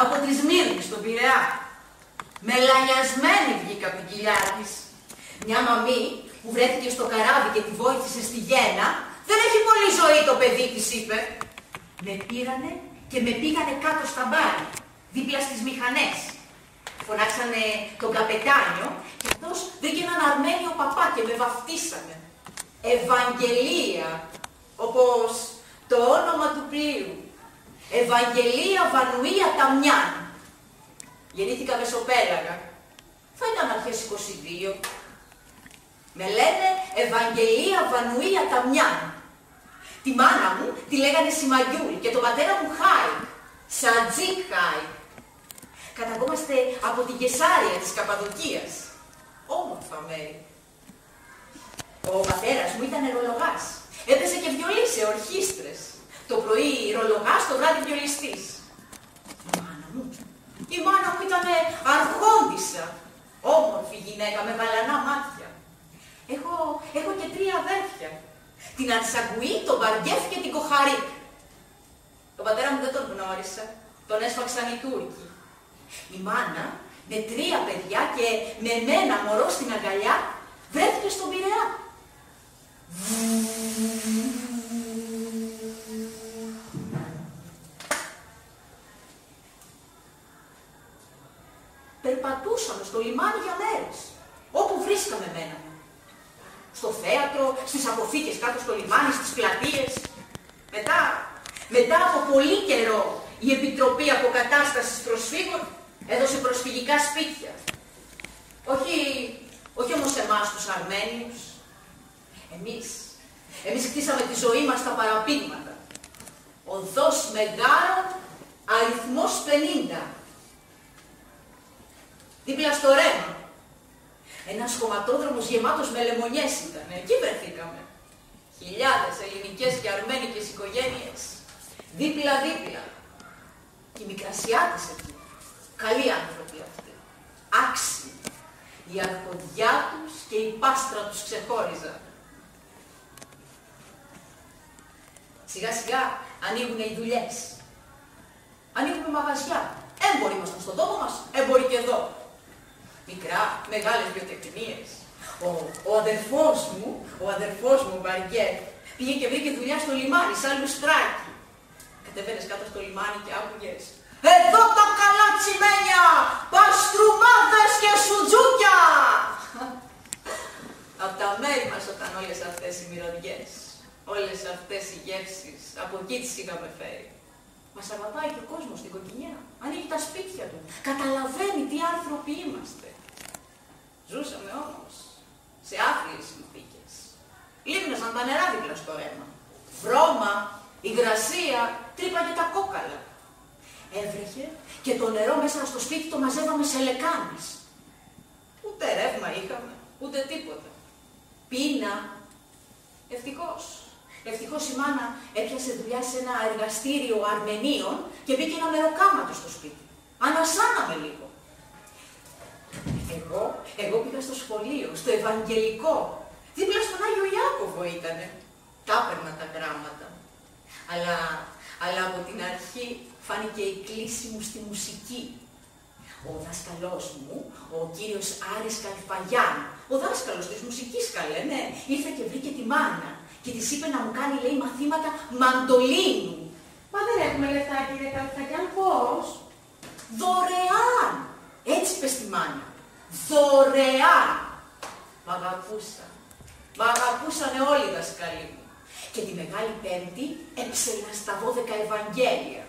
από τη Σμύρνη στον Πειραιά. Μελανιασμένη βγήκα από την κοιλιά της. Μια μαμή που βρέθηκε στο καράβι και τη βοήθησε στη γέννα, δεν έχει πολύ ζωή το παιδί της, είπε. Με πήρανε και με πήγανε κάτω στα μπάρι, δίπλα στις μηχανές. Φωνάξανε τον καπετάνιο και αυτός βρήκε έναν Αρμένιο παπά και με βαφτίσανε. Ευαγγελία, όπως το όνομα του πλοίου. Ευαγγελία Βανουία Ταμιάν. Γεννήθηκα μεσοπέλαγα. Θα ήταν αρχές 22. Με λένε Ευαγγελία Βανουία Ταμιάν. Τη μάνα μου τη λέγανε Σιμαγιούλ και τον πατέρα μου Χάικ. Σατζίκ Χάικ. Καταγόμαστε από την Κεσάρια της Καπαδοκίας. Όμορφα μέρη. Ο πατέρας μου ήταν ρολογάς. Έπαιζε και βιολί σε ορχήστρες. Το πρωί ρολογάς, το βράδυ βιολιστής. Η μάνα μου ήταν αρχόντισσα. Όμορφη γυναίκα με βαλανά μάτια. Έχω και 3 αδέρφια. Την Αρσαγκουή, τον Μπαργκέφ και την Κοχαρή. Τον πατέρα μου δεν τον γνώρισα. Τον έσφαξαν οι Τούρκοι. Η μάνα με 3 παιδιά και με μένα μωρό στην αγκαλιά βρέθηκε στον Πειραιά. Περπατούσαμε στο λιμάνι για μέρες, όπου βρίσκαμε μένα μου. Στο θέατρο, στις αποθήκες κάτω στο λιμάνι, στις πλατείες. Μετά από πολύ καιρό, η Επιτροπή Αποκατάστασης Προσφύγων έδωσε προσφυγικά σπίτια. Όχι όμως εμάς τους Αρμένιους. Εμείς χτίσαμε τη ζωή μας στα παραπήγματα. Οδός Μεγάρων, αριθμός 50. Δίπλα στο Ρέμα. Ένας χωματόδρομος γεμάτος με λεμονιές ήταν. Εκεί βρεθήκαμε. Χιλιάδες ελληνικές και αρμένικες οικογένειες. Δίπλα-δίπλα. Και οι μικρασιάτες εκεί. Καλοί άνθρωποι αυτοί. Άξιοι. Η αρχοντιά τους και η πάστρα τους ξεχώριζαν. Σιγά σιγά ανοίγουν οι δουλειές. Ανοίγουμε μαγαζιά. Έμποροι ήμασταν στον τόπο μας, έμποροι και εδώ. Μικρά, μεγάλες βιοτεχνίες. Ο αδερφός μου, Μπαργκέφ, πήγε και βρήκε δουλειά στο λιμάνι, σαν λουστράκι. Κατεβαίνες κάτω στο λιμάνι και άκουγες «Εδώ τα καλά τσιμένια, παστρουμάδες και σουτζούκια!» Απ' τα μέρη μας ήταν όλες αυτές οι μυρωδιές, όλες αυτές οι γεύσεις, από εκεί τις είχαμε φέρει. Μας αγαπάει και ο κόσμος στην Κοκκινιά, ανοίγει τα σπίτια του, καταλαβαίνει τι άνθρωποι είμαστε. Ζούσαμε όμως σε άθλιες συνθήκες. Λίμνασαν τα νερά δίπλα στο Ρέμα. Βρώμα, υγρασία, τρύπαγε τα κόκαλα. Έβρεχε και το νερό μέσα στο σπίτι το μαζεύαμε σε λεκάνες. Ούτε ρεύμα είχαμε, ούτε τίποτα. Πείνα. Ευτυχώς η μάνα έπιασε δουλειά σε ένα εργαστήριο Αρμενίων και μπήκε ένα μεροκάματο στο σπίτι. Ανασάναμε λίγο. Εγώ πήγα στο σχολείο, στο Ευαγγελικό. Δίπλα στον Άγιο Ιάκωβο ήτανε. Τα έπαιρνα τα γράμματα. Αλλά από την αρχή φάνηκε η κλίση μου στη μουσική. Ο δάσκαλός μου, ο κύριος Άρης Καλφαγιάν, ο δάσκαλος της μουσικής καλέ, ναι, ήρθε και βρήκε τη μάνα και της είπε να μου κάνει, λέει, μαθήματα μαντολίνου. Μα δεν έχουμε λεφτά, κύριε Καλφαγιάν, πώς? Δωρεάν! Έτσι είπε στη μάνα. Δωρεάν! Μ' αγαπούσαν. Μ' αγαπούσανε όλοι οι δασκαλοί μου. Και τη Μεγάλη Πέμπτη έψελνα στα 12 Ευαγγέλια.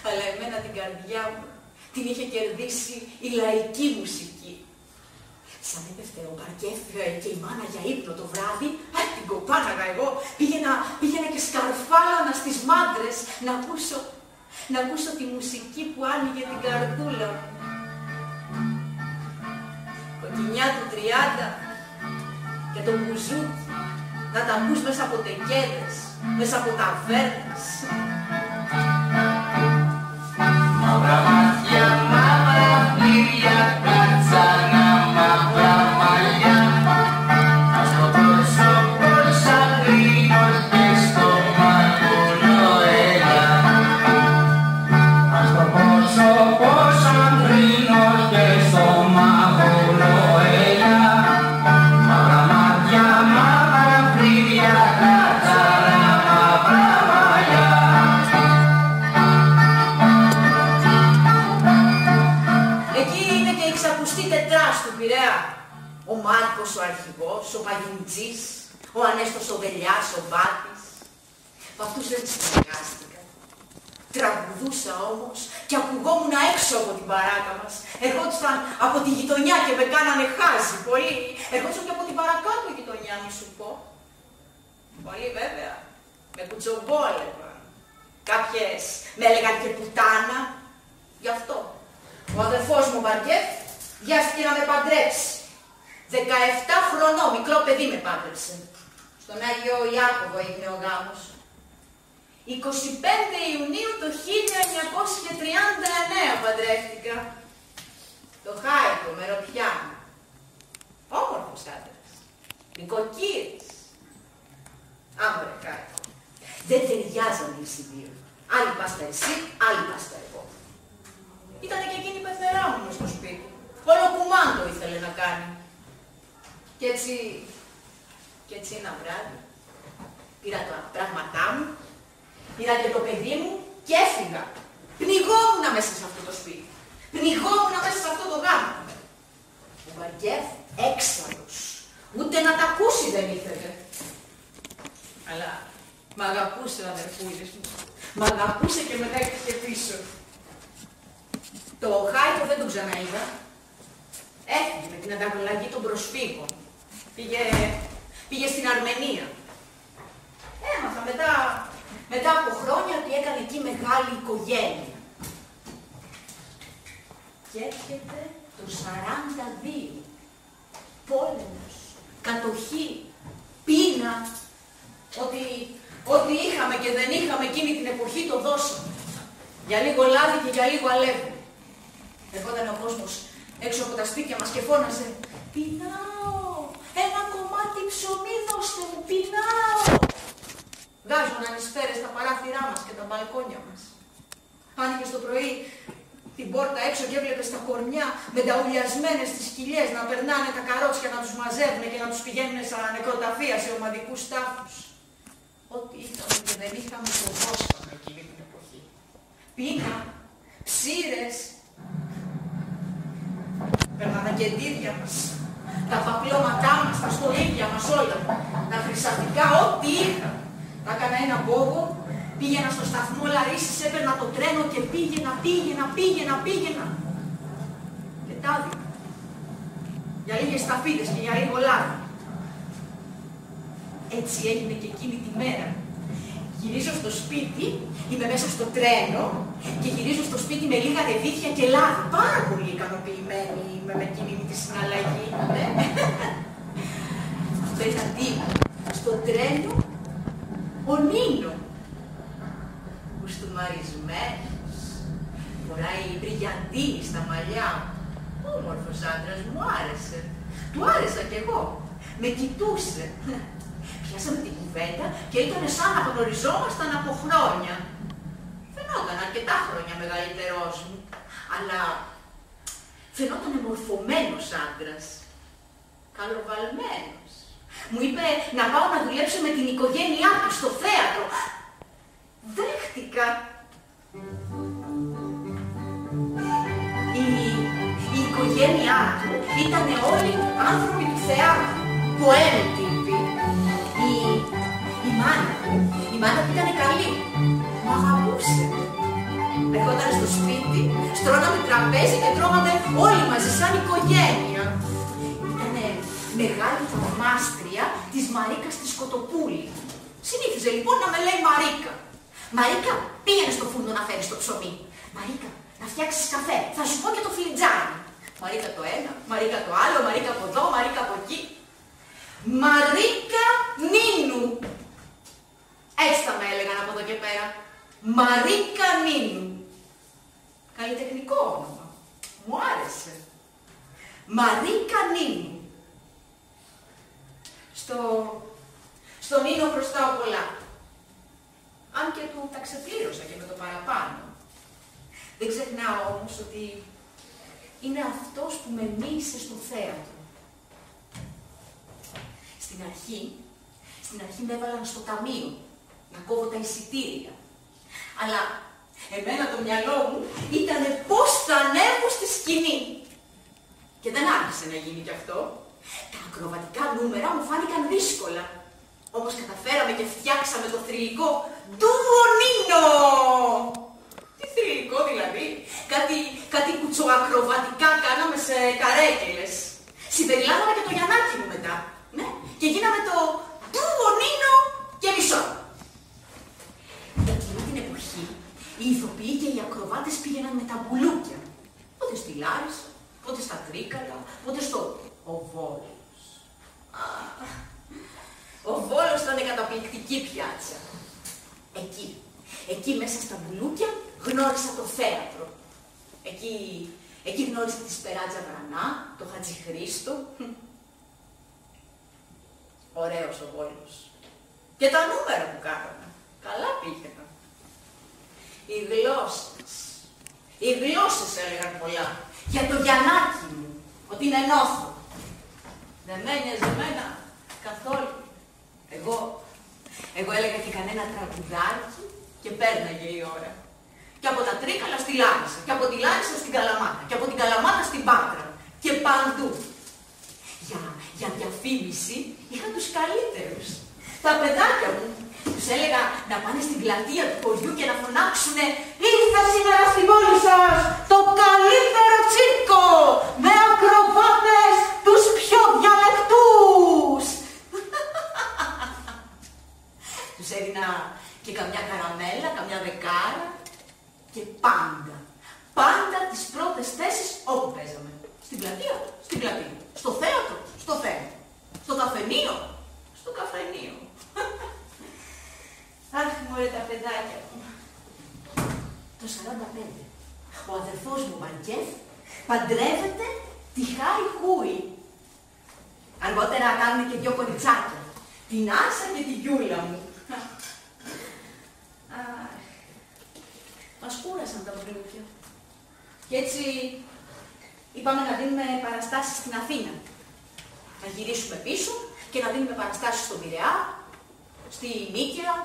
Αλλά εμένα την καρδιά μου την είχε κερδίσει η λαϊκή μουσική. Σαν έπεφτε ο Μπαργκέφ και η μάνα για ύπνο το βράδυ, την κοπάναγα εγώ, πήγαινα και σκαρφάλανα στις μάντρες να ακούσω τη μουσική που άνοιγε την καρδούλα μου. Κοκκινιά του 30 και το μπουζούκι, να τα ακούς μέσα από τεκέδες, μέσα από ταβέρνες. Μαύρα μάτια, μαύρα πλήρια, κατσάνα, μαύρα μαλλιά. Στο πρόσωπο σαν κρίνος και στο μάγουλο έλα. ο Μάρκος ο αρχηγός, ο Παγιουτζής, ο Ανέστος ο Βελιάς, ο Μπάτης. Με αυτούς δεν συνεργάστηκα. Τραγουδούσα όμως και ακουγόμουν έξω από την παράκα μας. Ερχόντουσαν από τη γειτονιά και με κάνανε χάζι πολύ. Ερχόντουσαν και από την παρακάτω γειτονιά, μη σου πω. Πολύ βέβαια. Με κουτσομπόλευαν. Κάποιες με έλεγαν και πουτάνα. Γι' αυτό. Ο αδερφός μου Βαργέφ βιάστηκε να με παντρέψει. 17 χρονών, μικρό παιδί με πάντρεψε. Στον Άγιο Ιάκωβο έγινε ο γάμος. 25 Ιουνίου το 1939 παντρεύτηκα. Το Χάικο, Μεροπιά. Όμορφος άντρας. Νοικοκύρης. Άμορε Χάικο. Δεν ταιριάζανε οι δύο. Άλλη πάστα εσύ, άλλη πάστα εγώ. Ήτανε και εκείνη η πεθερά μου μες στο σπίτι. Όλο κουμάντο ήθελε να κάνει. Κι έτσι ένα βράδυ πήρα τα πράγματά μου, πήρα και το παιδί μου και έφυγα. Πνιγόμουνα μέσα σε αυτό το σπίτι. Πνιγόμουνα μέσα σε αυτό το γάμο. Ο Βαργέφ έξαλλος. Ούτε να τα ακούσει δεν ήθελε. Αλλά μ' αγαπούσε ο αδερφούλης μου. Μ' αγαπούσε και μετά και πίσω. Το Χάικο δεν τον ξαναείδα. Έφυγε με την ανταλλαγή των προσφύγων. Πήγε στην Αρμενία. Έμαθα μετά από χρόνια ότι έκανε εκεί μεγάλη οικογένεια. Και έρχεται το 42. Πόλεμος, κατοχή, πείνα. Ό,τι είχαμε και δεν είχαμε εκείνη την εποχή το δώσαμε. Για λίγο λάδι και για λίγο αλεύρι. Ερχόταν ο κόσμος έξω από τα σπίτια μας και φώναζε «Πεινάω! Ένα κομμάτι ψωμί δώστε μου! Πεινάω!» Βγάζονταν οι σφαίρες στα παράθυρά μας και τα μπαλκόνια μας. Άνοιγες το πρωί την πόρτα έξω και έβλεπες τα κορμιά μεταουλιασμένες στις κοιλιές να περνάνε τα καρότσια να τους μαζεύουν και να τους πηγαίνουν στα νεκροταφεία σε ομαδικούς τάφους. Ό,τι είχαμε και δεν είχαμε το δώσαμε εκείνη την εποχή. Πείνα, ψήρες, περνάνε τα κεντήρια μας, τα παπλώματά μας, τα στολίδια μας όλα, τα χρυσαφικά, ό,τι είχα. Τα έκανα ένα μπόγο, πήγαινα στο σταθμό Λαρίσης, έπαιρνα το τρένο και πήγαινα. Και τα άδικα. Για λίγες ταφίδες και για λίγο λάδι. Έτσι έγινε και εκείνη τη μέρα. Γυρίζω στο σπίτι, είμαι μέσα στο τρένο και γυρίζω στο σπίτι με λίγα ρεβίθια και λάδι. Πάρα πολύ ικανοποιημένη είμαι με εκείνη τη συναλλαγή. Αυτό ήταν τύπο. Στο τρένο, ο Νίνο, κουστούμαρισμένος, φοράει μπριγιαντίνη στα μαλλιά. Όμορφος άντρας, μου άρεσε. Του άρεσα κι εγώ. Με κοιτούσε. Πιάσαμε την κουβέντα και ήταν σαν να γνωριζόμασταν από χρόνια. Φαινόταν αρκετά χρόνια μεγαλύτερός μου, αλλά φαινόταν μορφωμένος άντρας. Καλοβαλμένος. Μου είπε να πάω να δουλέψω με την οικογένειά του στο θέατρο. Δέχτηκα. Η οικογένειά του ήταν όλοι άνθρωποι του θεάτρου, ποέμοι τύποι. Η μάνα του ήταν καλή, μ' αγαπούσε. Ερχόταν στο σπίτι, στρώναμε τραπέζι και τρώγαμε όλοι μαζί σαν οικογένεια. Ήτανε μεγάλη θαυμάστρια της Μαρίκας της Κοτοπούλη. Συνήθιζε λοιπόν να με λέει Μαρίκα. Μαρίκα, πήγαινε στο φούρνο να φέρεις το ψωμί. Μαρίκα, να φτιάξεις καφέ, θα σου πω και το φλιτζάνι. Μαρίκα το ένα, Μαρίκα το άλλο, Μαρίκα από εδώ, Μαρίκα από εκεί. Μαρίκα Νίνου. Έτσι θα με έλεγαν από εδώ και πέρα. Μαρίκα Νίνου. Καλλιτεχνικό όνομα. Μου άρεσε. Μαρίκα Νίνου. Στο Νίνο χρωστάω πολλά. Αν και του τα ξεπλήρωσα και με το παραπάνω. Δεν ξεχνάω όμως ότι είναι αυτός που με μίλησε στο θέατρο. Στην αρχή με έβαλαν στο ταμείο να κόβω τα εισιτήρια. Αλλά εμένα το μυαλό μου ήτανε πώς θα ανέβω στη σκηνή. Και δεν άρχισε να γίνει κι αυτό. Τα ακροβατικά νούμερα μου φάνηκαν δύσκολα. Όμως καταφέραμε και φτιάξαμε το θρυλικό ντουονίνο. Τι θρυλικό δηλαδή? Κάτι κουτσοακροβατικά κάναμε σε καρέκελες. Συμπεριλάβαμε και το Γιαννάκι μου μετά. Ναι, και γίναμε το ντουονίνο και μισό. Εκείνη την εποχή οι ηθοποιοί και οι ακροβάτες πήγαιναν με τα μπουλούκια. Πότε στη Λάρισα, πότε στα Τρίκαλα, πότε στο Ο Βόλος. Ο Βόλος ήταν καταπληκτική πιάτσα. Εκεί μέσα στα μπουλούκια γνώρισα το θέατρο. Εκεί γνώρισα τη Σπεράτζα Βρανά, το Χατζηχρήστο. Ωραίος ο Βόλος. Και τα νούμερα που κάναμε. Καλά πήγαιναν. Οι γλώσσες έλεγαν πολλά. Για το Γιαννάκι μου, ότι είναι νόθο. Δεν με ένοιαζε εμένα καθόλου. Εγώ έλεγα και κανένα τραγουδάκι και πέρναγε η ώρα. Και από τα Τρίκαλα στη Λάρισα, και από τη Λάρισα στην Καλαμάτα, και από την Καλαμάτα στην Πάτρα. Και παντού. Για διαφήμιση είχα τους καλύτερους. Τα παιδάκια μου τους έλεγα να πάνε στην πλατεία του χωριού και να φωνάξουνε «Ήρθα σήμερα στην πόλη σας το καλύτερο τσίρκο με ακροβάτες τους πιο διαλεκτούς». Τους έδινα και καμιά καραμέλα, καμιά δεκάρα και πάντα τις πρώτες θέσεις όπου παίζαμε. Στην πλατεία, στο θέατρο, στο καφενείο, Αχ, μωρέ τα παιδάκια μου. Το 45, ο αδερφός μου Μαρκέφ παντρεύεται τη Χάι Χούι. Αργότερα κάνουν και 2 κοριτσάκια, την Άσα και τη Γιούλα μου. Μας κούρασαν τα μπλούκια. Και έτσι είπαμε να δίνουμε παραστάσεις στην Αθήνα. Να γυρίσουμε πίσω και να δίνουμε παραστάσεις στον Πειραιά, στη Νίκαια.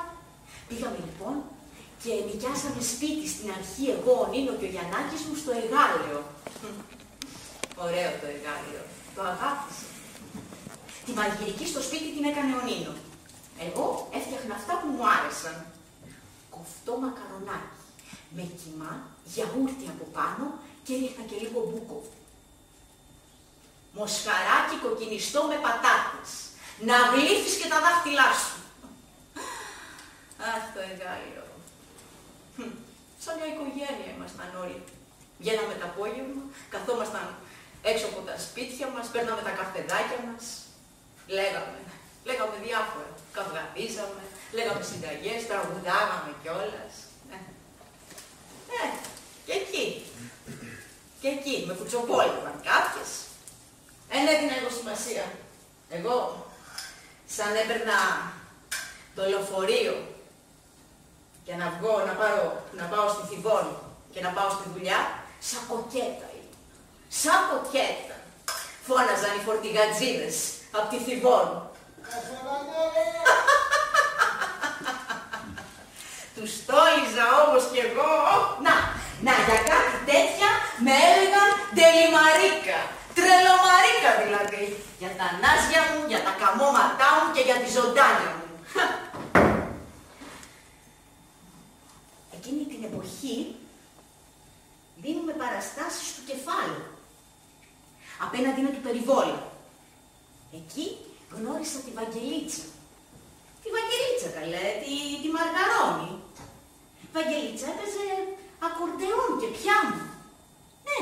Πήγαμε λοιπόν και νοικιάσαμε σπίτι στην αρχή εγώ, ο Νίνο και ο Γιαννάκης μου στο Εγάλεο. Ωραίο το Εγάλεο, το αγάπησα. Τη μαγειρική στο σπίτι την έκανε ο Νίνο. Εγώ έφτιαχνα αυτά που μου άρεσαν. Κοφτό μακαρονάκι, με κιμά, γιαούρτι από πάνω και ρίχνα και λίγο μπούκο. Μοσχαράκι κοκκινιστό με πατάτες. Να γλύφεις και τα δάχτυλά σου. Αχ, το Εγάλεο. Σαν μια οικογένεια ήμασταν όλοι. Βγαίναμε το απόγευμα, καθόμασταν έξω από τα σπίτια μας, παίρναμε τα καφεδάκια μας. Λέγαμε διάφορα. Καυγαδίζαμε, λέγαμε συνταγές, τραγουδάγαμε κιόλας. Και εκεί, με κουτσομπόλευαν κάποιες. Εν έδινα εγώ σημασία. Εγώ, σαν έπαιρνα το λεωφορείο για να βγω, να πάω στη Θηβόνη και να πάω στη δουλειά, σακοκέτα είναι. Σακοκέτα. Φώναζαν οι φορτηγατζίδες από τη Θηβόνη. Τους τόλιζα όμως κι εγώ. Να, για κάτι τέτοια με έλεγαν τελιμαρίκα. Τρελομαρίκα δηλαδή. Για τα νάζια μου, για τα καμώματά μου και για τη ζωντάνια μου. Εκείνη την εποχή δίνουμε παραστάσεις του Κεφάλου. Απέναντι είναι του Περιβόλου. Εκεί γνώρισα τη Βαγγελίτσα. Τη Βαγγελίτσα καλέ, τη Μαργαρώνη. Η Βαγγελίτσα έπαιζε ακορντεόν και πιάνο. Ναι.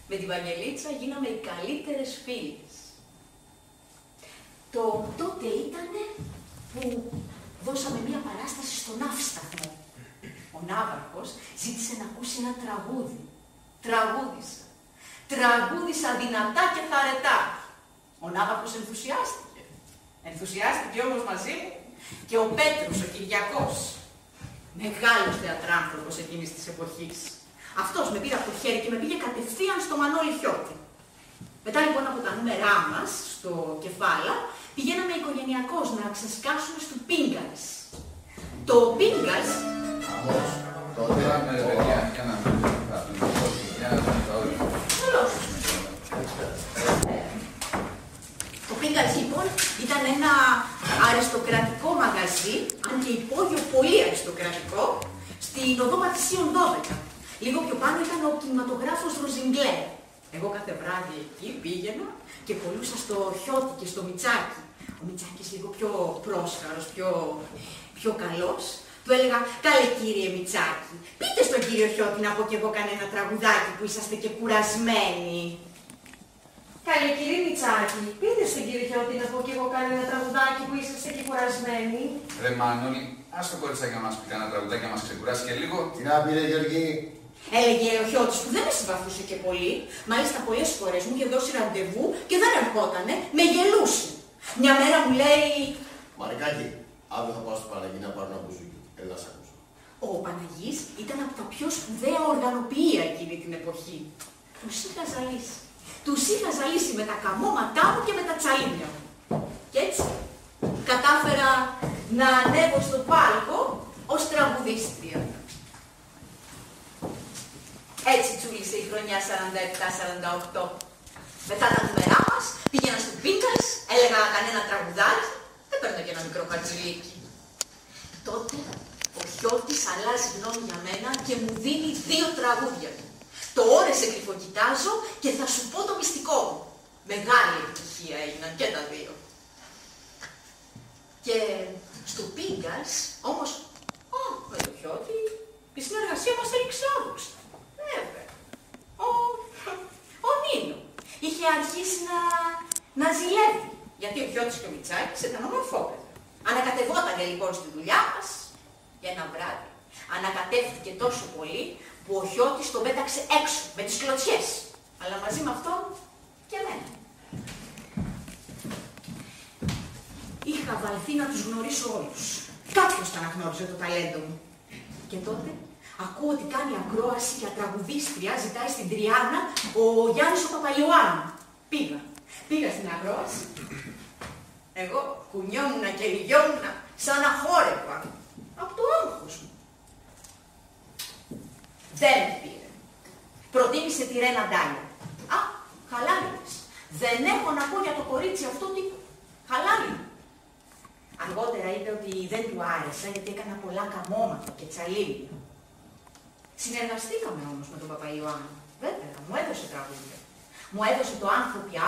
Με τη Βαγγελίτσα γίναμε οι καλύτερες φίλες. Τότε ήτανε που δώσαμε μία παράσταση στον Ναύσταθμο. Ο Ναύαρχος ζήτησε να ακούσει ένα τραγούδι. Τραγούδισα δυνατά και θαρετά. Ο Ναύαρχος ενθουσιάστηκε. Ενθουσιάστηκε όμως μαζί μου και ο Πέτρος, ο Κυριακός. Μεγάλος θεατράνθρωπος εκείνης της εποχής. Αυτός με πήρε από το χέρι και με πήγε κατευθείαν στο Μανώλη Χιώτη. Μετά λοιπόν από τα νούμερά μας, στο Κεφάλα, πηγαίναμε οικογενειακώς να ξεσκάσουμε στο Πίγκαλς. Το Πίγκαλς... Τότε είχαμε ρε παιδιά, για να μην Λίγο πιο πάνω ήταν ο κινηματογράφος Ροζιγκλέρ. Εγώ κάθε βράδυ εκεί πήγαινα και κολλούσα στο Χιώτη και στο Μιτσάκι. Ο Μιτσάκης λίγο πιο πρόσχαρος, πιο καλός. Του έλεγα, καλέ κύριε Μιτσάκι, πείτε στον κύριο Χιώτη να πω κι εγώ κανένα τραγουδάκι που είσαστε και κουρασμένοι. Καλέ κύριε Μιτσάκι, πείτε στον κύριο Χιώτη να πω κι εγώ κανένα τραγουδάκι που είσαστε και κουρασμένοι. Ρε Μανώλη, ας το κοριτσάκι να μας πει κανένα τραγουδάκι να μας ξεκουράσει και λίγο. Τι να πει, ρε Γεωργή. Έλεγε ο Χιώτης που δεν με συμπαθούσε και πολύ. Μάλιστα πολλές φορές μου είχε δώσει ραντεβού και δεν ερχότανε, με γελούσε. Μια μέρα μου λέει... Μαρικάκη, αύριο θα πάω στο Παναγί να πάρω ένα μπουζούκι. Έλα να σ' ακούσω. Ο Παναγής ήταν από τα πιο σπουδαία οργανοποιεία εκείνη την εποχή. Τους είχα ζαλίσει με τα καμώματά μου και με τα τσαλίμια μου. Και έτσι κατάφερα να ανέβω στο πάλκο ως τραγουδίστρια. Έτσι τσούλησε η χρονιά 47-48. Μετά τα νούμερά μας, πήγαινα στο Πίγκαλς, έλεγα κανένα τραγουδάκι, δεν παίρνω και ένα μικρό χαρτζηλίκι. Τότε ο Χιώτης αλλάζει γνώμη για μένα και μου δίνει 2 τραγούδια του. Το ώρες σε κρυφοκοιτάζω και θα σου πω το μυστικό μου. Μεγάλη επιτυχία έγιναν και τα 2. Και στο Πίγκαλς, όμως, με το Χιώτη, η συνεργασία μας έληξε άγνωστα. Βέβαια. Ο Νίνο είχε αρχίσει να ζηλεύει, γιατί ο Χιώτης και ο Μιτσάκης ήταν ομορφόπεδα. Ανακατευότανε λοιπόν στη δουλειά μας και ένα βράδυ ανακατεύτηκε τόσο πολύ που ο Χιώτης τον πέταξε έξω με τις κλωτσιές, αλλά μαζί με αυτόν και εμένα. Είχα βαλθεί να τους γνωρίσω όλους. Κάποιος τα αναγνώριζε το ταλέντο μου. Και τότε ακούω ότι κάνει ακρόαση για τραγουδίστρια, ζητάει στην Τριάννα ο Γιάννης ο Παπαϊωάννου. Πήγα στην ακρόαση. Εγώ κουνιόμουνα και λυγιόμουνα σαν να χόρευα από το άγχος μου. Δεν με πήρε. Προτίμησε τη Ρένα Ντάλια. Χαλάλινες. Δεν έχω να πω για το κορίτσι αυτό τίποτα. Χαλάλινε. Αργότερα είπε ότι δεν του άρεσα γιατί έκανα πολλά καμώματα και τσαλίμια. Συνεργαστήκαμε όμως με τον Παπαϊωάννου. Βέβαια, μου έδωσε τραγούδια. Μου έδωσε το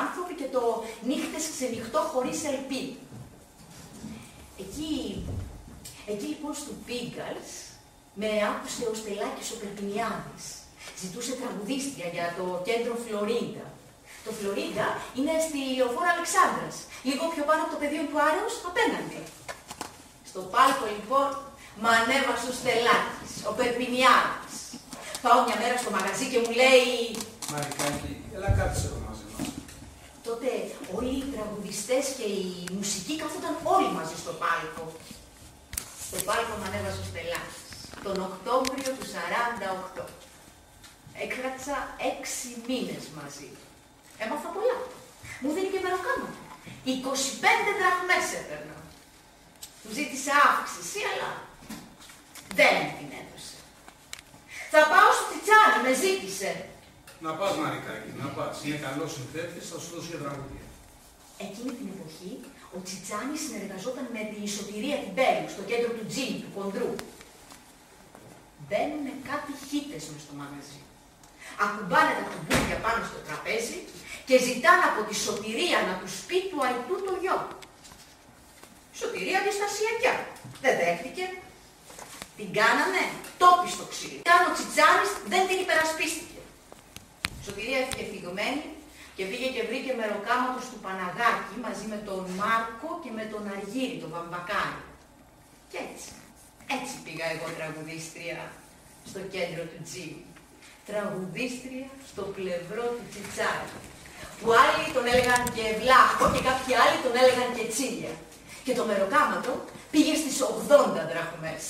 άνθρωποι και το νύχτες ξενυχτώ χωρίς ελπίδα. Εκεί λοιπόν στο Πίγκαλς με άκουσε ο Στελάκης ο Περπινιάδης. Ζητούσε τραγουδίστρια για το κέντρο Φλωρίντα. Το Φλωρίντα είναι στη Λεωφόρο Αλεξάνδρας, λίγο πιο πάνω από το πεδίο του Άρεως απέναντι. Στο πάλκο λοιπόν μ' ανέβασε ο Στελάκης, ο Περπινιάδης. Πάω μια μέρα στο μαγαζί και μου λέει... Μαρικάκη, έλα κάτσε εδώ μαζί μας. Τότε όλοι οι τραγουδιστές και οι μουσικοί κάθονταν όλοι μαζί στο πάλκο. Στο πάλκο μ' ανέβασε ο Στελάκης, τον Οκτώβριο του 48. Έκρατσα 6 μήνες μαζί. Έμαθα πολλά. Μου δίνει και μεροκάματα. 25 δραχμές έπαιρνα. Του ζήτησε αύξηση, αλλά δεν την έδωσε. Θα πάω στο Τσιτσάνι, με ζήτησε. Να πας Μαρικάκη, να πας. Είναι καλός συνθέτης, θα σου δώσει και τραγούδια. Εκείνη την εποχή, ο Τσιτσάνης συνεργαζόταν με τη Σωτηρία την Μπέλου, στο κέντρο του Τζιν, του Κοντρού. Μπαίνουνε κάτι χίτες μες στο μαγαζί. Ακουμπάνε τα κουμπούδια πάνω στο τραπέζι και ζητάνε από τη Σωτηρία να τους πει του αϊτού το γιο. Σωτηρία αντιστασιακιά. Δεν δέχτηκε. Την κάνανε, τόπι στο ξύλι. Ο Τσιτσάνης δεν την υπερασπίστηκε. Η Σωτηρία έφυγε φυγωμένη και πήγε και βρήκε μεροκάματος του Παναγάκη μαζί με τον Μάρκο και με τον Αργύρι, τον Βαμβακάρη. Και έτσι πήγα εγώ τραγουδίστρια στο κέντρο του Τζιμ. Τραγουδίστρια στο πλευρό του Τσιτσάνη. Που άλλοι τον έλεγαν και Βλάχο και κάποιοι άλλοι τον έλεγαν και Τσίλια. Και το μεροκάματο πήγε στις 80 δραχμές.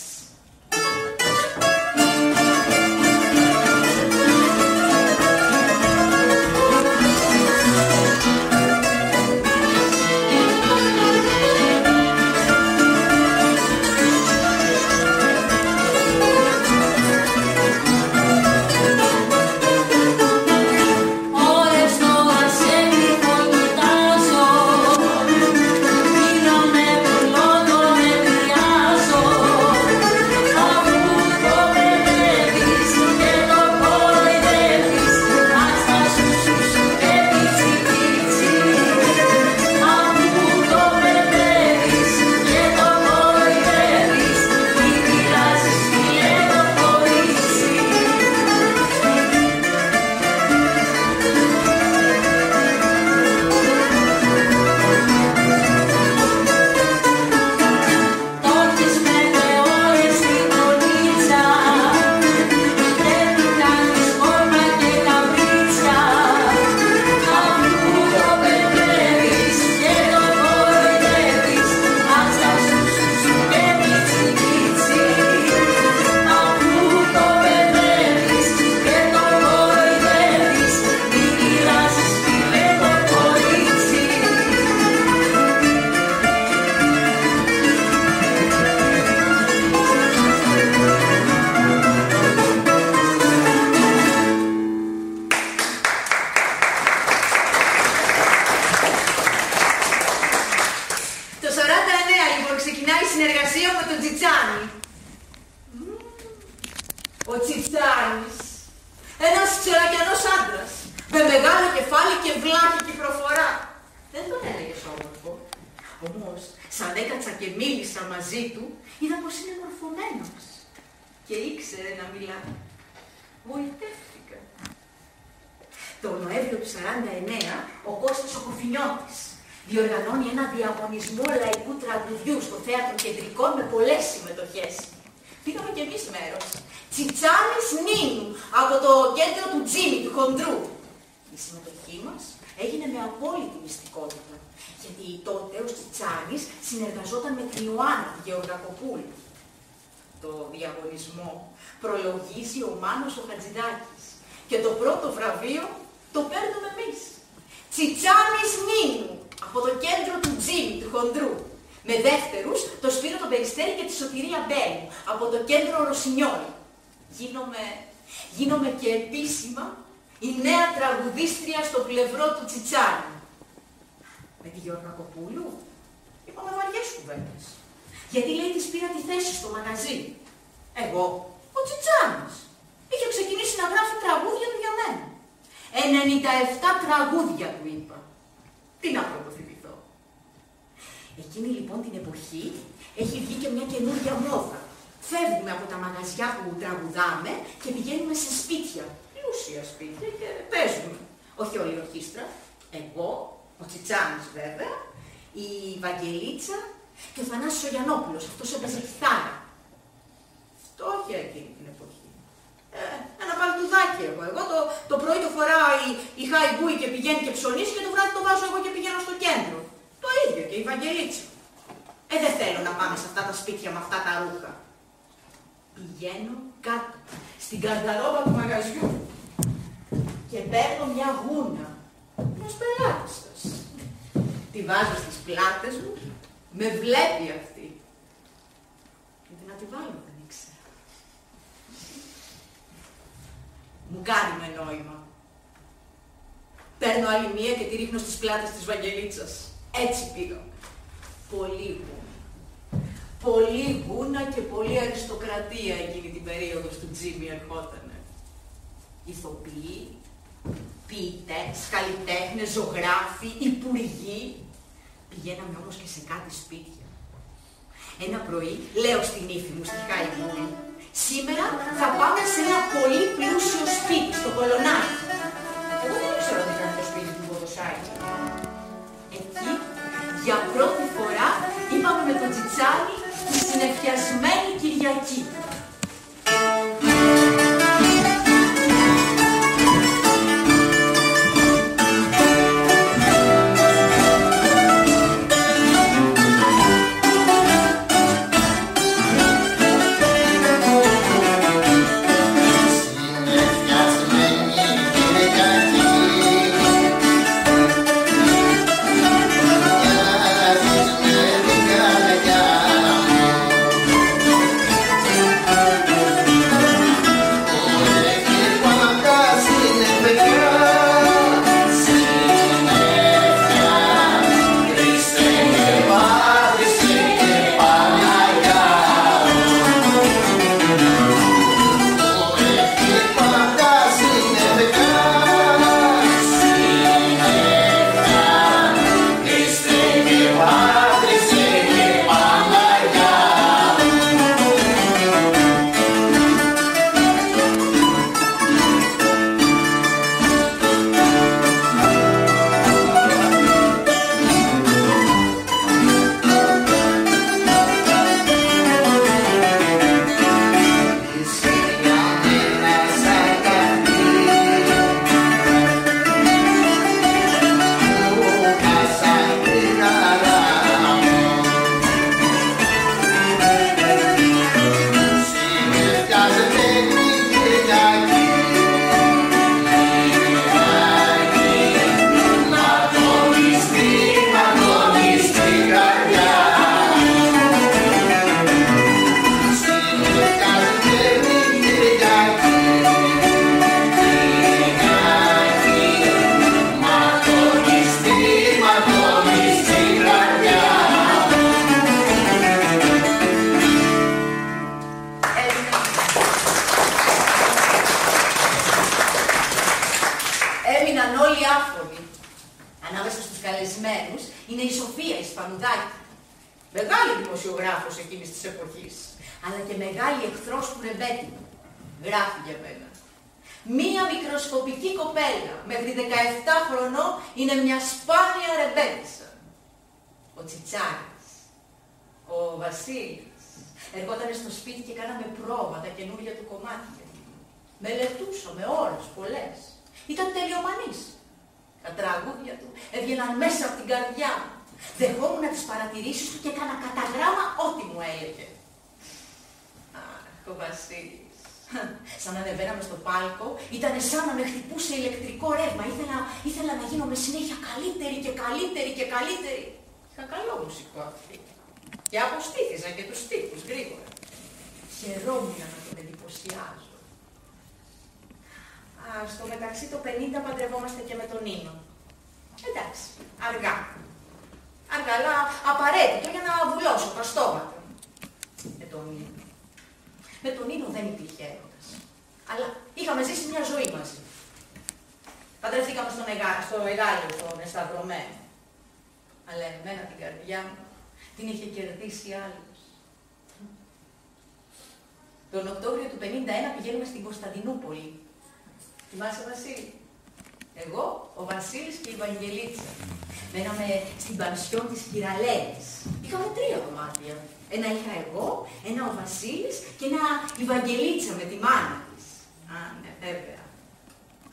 Αφού Ο Τσιτσάνης, ένας ξερακιανός άντρας, με μεγάλο κεφάλι και βλάχικη προφορά. Δεν τον έλεγες όμορφο. Όμως, σαν έκατσα και μίλησα μαζί του, είδα πως είναι μορφωμένος και ήξερε να μιλά. Γοητεύτηκα. Το Νοέμβριο του 49, ο Κώστας ο Κοφινιώτης διοργανώνει ένα διαγωνισμό λαϊκού τραγουδιού στο Θέατρο Κεντρικό με πολλές συμμετοχές. Πήγαμε κι εμείς μέρος. Τσιτσάνης Νίνου, από το κέντρο του Τζίμι, του Χοντρού. Η συμμετοχή μας έγινε με απόλυτη μυστικότητα, γιατί τότε ο Τσιτσάνης συνεργαζόταν με την Ιωάννα τη Γεωργακοπούλου. Το διαγωνισμό προλογίζει ο Μάνος ο Χατζηδάκης και το πρώτο βραβείο το παίρνουμε εμείς. Τσιτσάνης Νίνου, από το κέντρο του Τζίμι, του Χοντρού. Με δεύτερους, το Σπύρο τον Περιστέρη και τη Σωτηρία Μπέλου, από το κέντρο Ρωσινιόλη. Γίνομαι και επίσημα η νέα τραγουδίστρια στο πλευρό του Τσιτσάνη. Με τη Γεωργακοπούλου είπαμε βαριές κουβέντες. Γιατί λέει της πήρα τη θέση στο μαγαζί. Εγώ, ο Τσιτσάνης, είχε ξεκινήσει να γράφει τραγούδια του για μένα. 97 τραγούδια του είπα. Τι να πρωτοθυμηθώ. Εκείνη λοιπόν την εποχή έχει βγει και μια καινούργια μόδα. Φεύγουμε από τα μαγαζιά που τραγουδάμε και πηγαίνουμε σε σπίτια. Πλούσια σπίτια και παίζουμε. Όχι όλη η ορχήστρα. Εγώ, ο Τσιτσάνης βέβαια, η Βαγγελίτσα και ο Θανάσης ο Γιαννόπουλος. Αυτός έπαιζε κιθάρα. Φτώχεια εκείνη την εποχή. Ένα παλτουδάκι έχω. Εγώ το πρωί το φοράω η Χαϊμπούη και πηγαίνει και ψωνίζει και το βράδυ το βάζω εγώ και πηγαίνω στο κέντρο. Το ίδιο και η Βαγγελίτσα. Δεν θέλω να πάμε σε αυτά τα σπίτια με αυτά τα ρούχα. Πηγαίνω κάτω, στην καρδαρόμπα του μαγαζιού και παίρνω μια γούνα μιας πελάτισσας. Τη βάζω στις πλάτες μου, με βλέπει αυτή. Γιατί να τη βάλω δεν ήξερα. Μου κάνει με νόημα. Παίρνω άλλη μία και τη ρίχνω στις πλάτες της Βαγγελίτσας. Έτσι πήγαμε. Πολύ γούνα. Πολύ γούνα και πολύ αριστοκρατία εκείνη την περίοδο του Τζίμι ερχότανε. Ηθοποιοί, ποιητές, καλλιτέχνες, ζωγράφοι, υπουργοί. Πηγαίναμε όμως και σε κάτι σπίτια. Ένα πρωί λέω στην ύφη μου, στη Χαϊμπούη, σήμερα θα πάμε σε ένα πολύ πλούσιο σπίτι, στο Κολονάκι. Εγώ δεν ήξερα ότι ήταν το σπίτι του Ποδοσάκη. Εκεί, για πρώτη φορά, είπαμε με τον Τσιτσάνη τη συνεφιασμένη Κυριακή. είναι η Σοφία η Σπανουδάκη. Μεγάλη δημοσιογράφος εκείνης της εποχής, αλλά και μεγάλη εχθρός του ρεμπέτη. Γράφει για μένα. Μία μικροσκοπική κοπέλα μέχρι 17 χρονών είναι μια σπάνια ρεμπέτισσα. Ο Τσιτσάρης, ο Βασίλης, ερχόταν στο σπίτι και κάναμε πρόβα τα καινούργια του κομμάτια. Μελετούσαμε ώρες πολλές. Ήταν τελειομανής. Τα τραγούδια του έβγαιναν μέσα από την καρδιά μου. Δεχόμουν τις παρατηρήσεις του και έκανα κατά γράμμα ό,τι μου έλεγε. Αχ, ο Βασίλης. Σαν να ανεβαίναμε στο πάλκο, ήταν σαν να με χτυπούσε ηλεκτρικό ρεύμα. Ήθελα να γίνω με συνέχεια καλύτερη και καλύτερη και καλύτερη. Είχα καλό μουσικό αυτή. Και αποστήθησα και τους τύπους γρήγορα. Χαιρόμουν να τον εντυπωσιάζω. Στο μεταξύ το 50 παντρευόμαστε και με τον Νίνο. Εντάξει, αργά. Αργά, αλλά απαραίτητο για να βουλώσω τα στόματα. Με τον Νίνο. Με τον Νίνο δεν υπήρχε έρωτας. Αλλά είχαμε ζήσει μια ζωή μαζί. Παντρευτήκαμε στο Εγάλιο, στον Εσταυρωμένο. Αλλά εμένα την καρδιά μου την είχε κερδίσει άλλος. Τον Οκτώβριο του 51 πηγαίνουμε στην Κωνσταντινούπολη. Θυμάσαι, Βασίλη? Εγώ, ο Βασίλης και η Βαγγελίτσα. Μέναμε στην πανσιόν της Κυραλέης. Είχαμε 3 δωμάτια. Ένα είχα εγώ, ένα ο Βασίλης και ένα η Βαγγελίτσα με τη μάνα της. Α, ναι, βέβαια.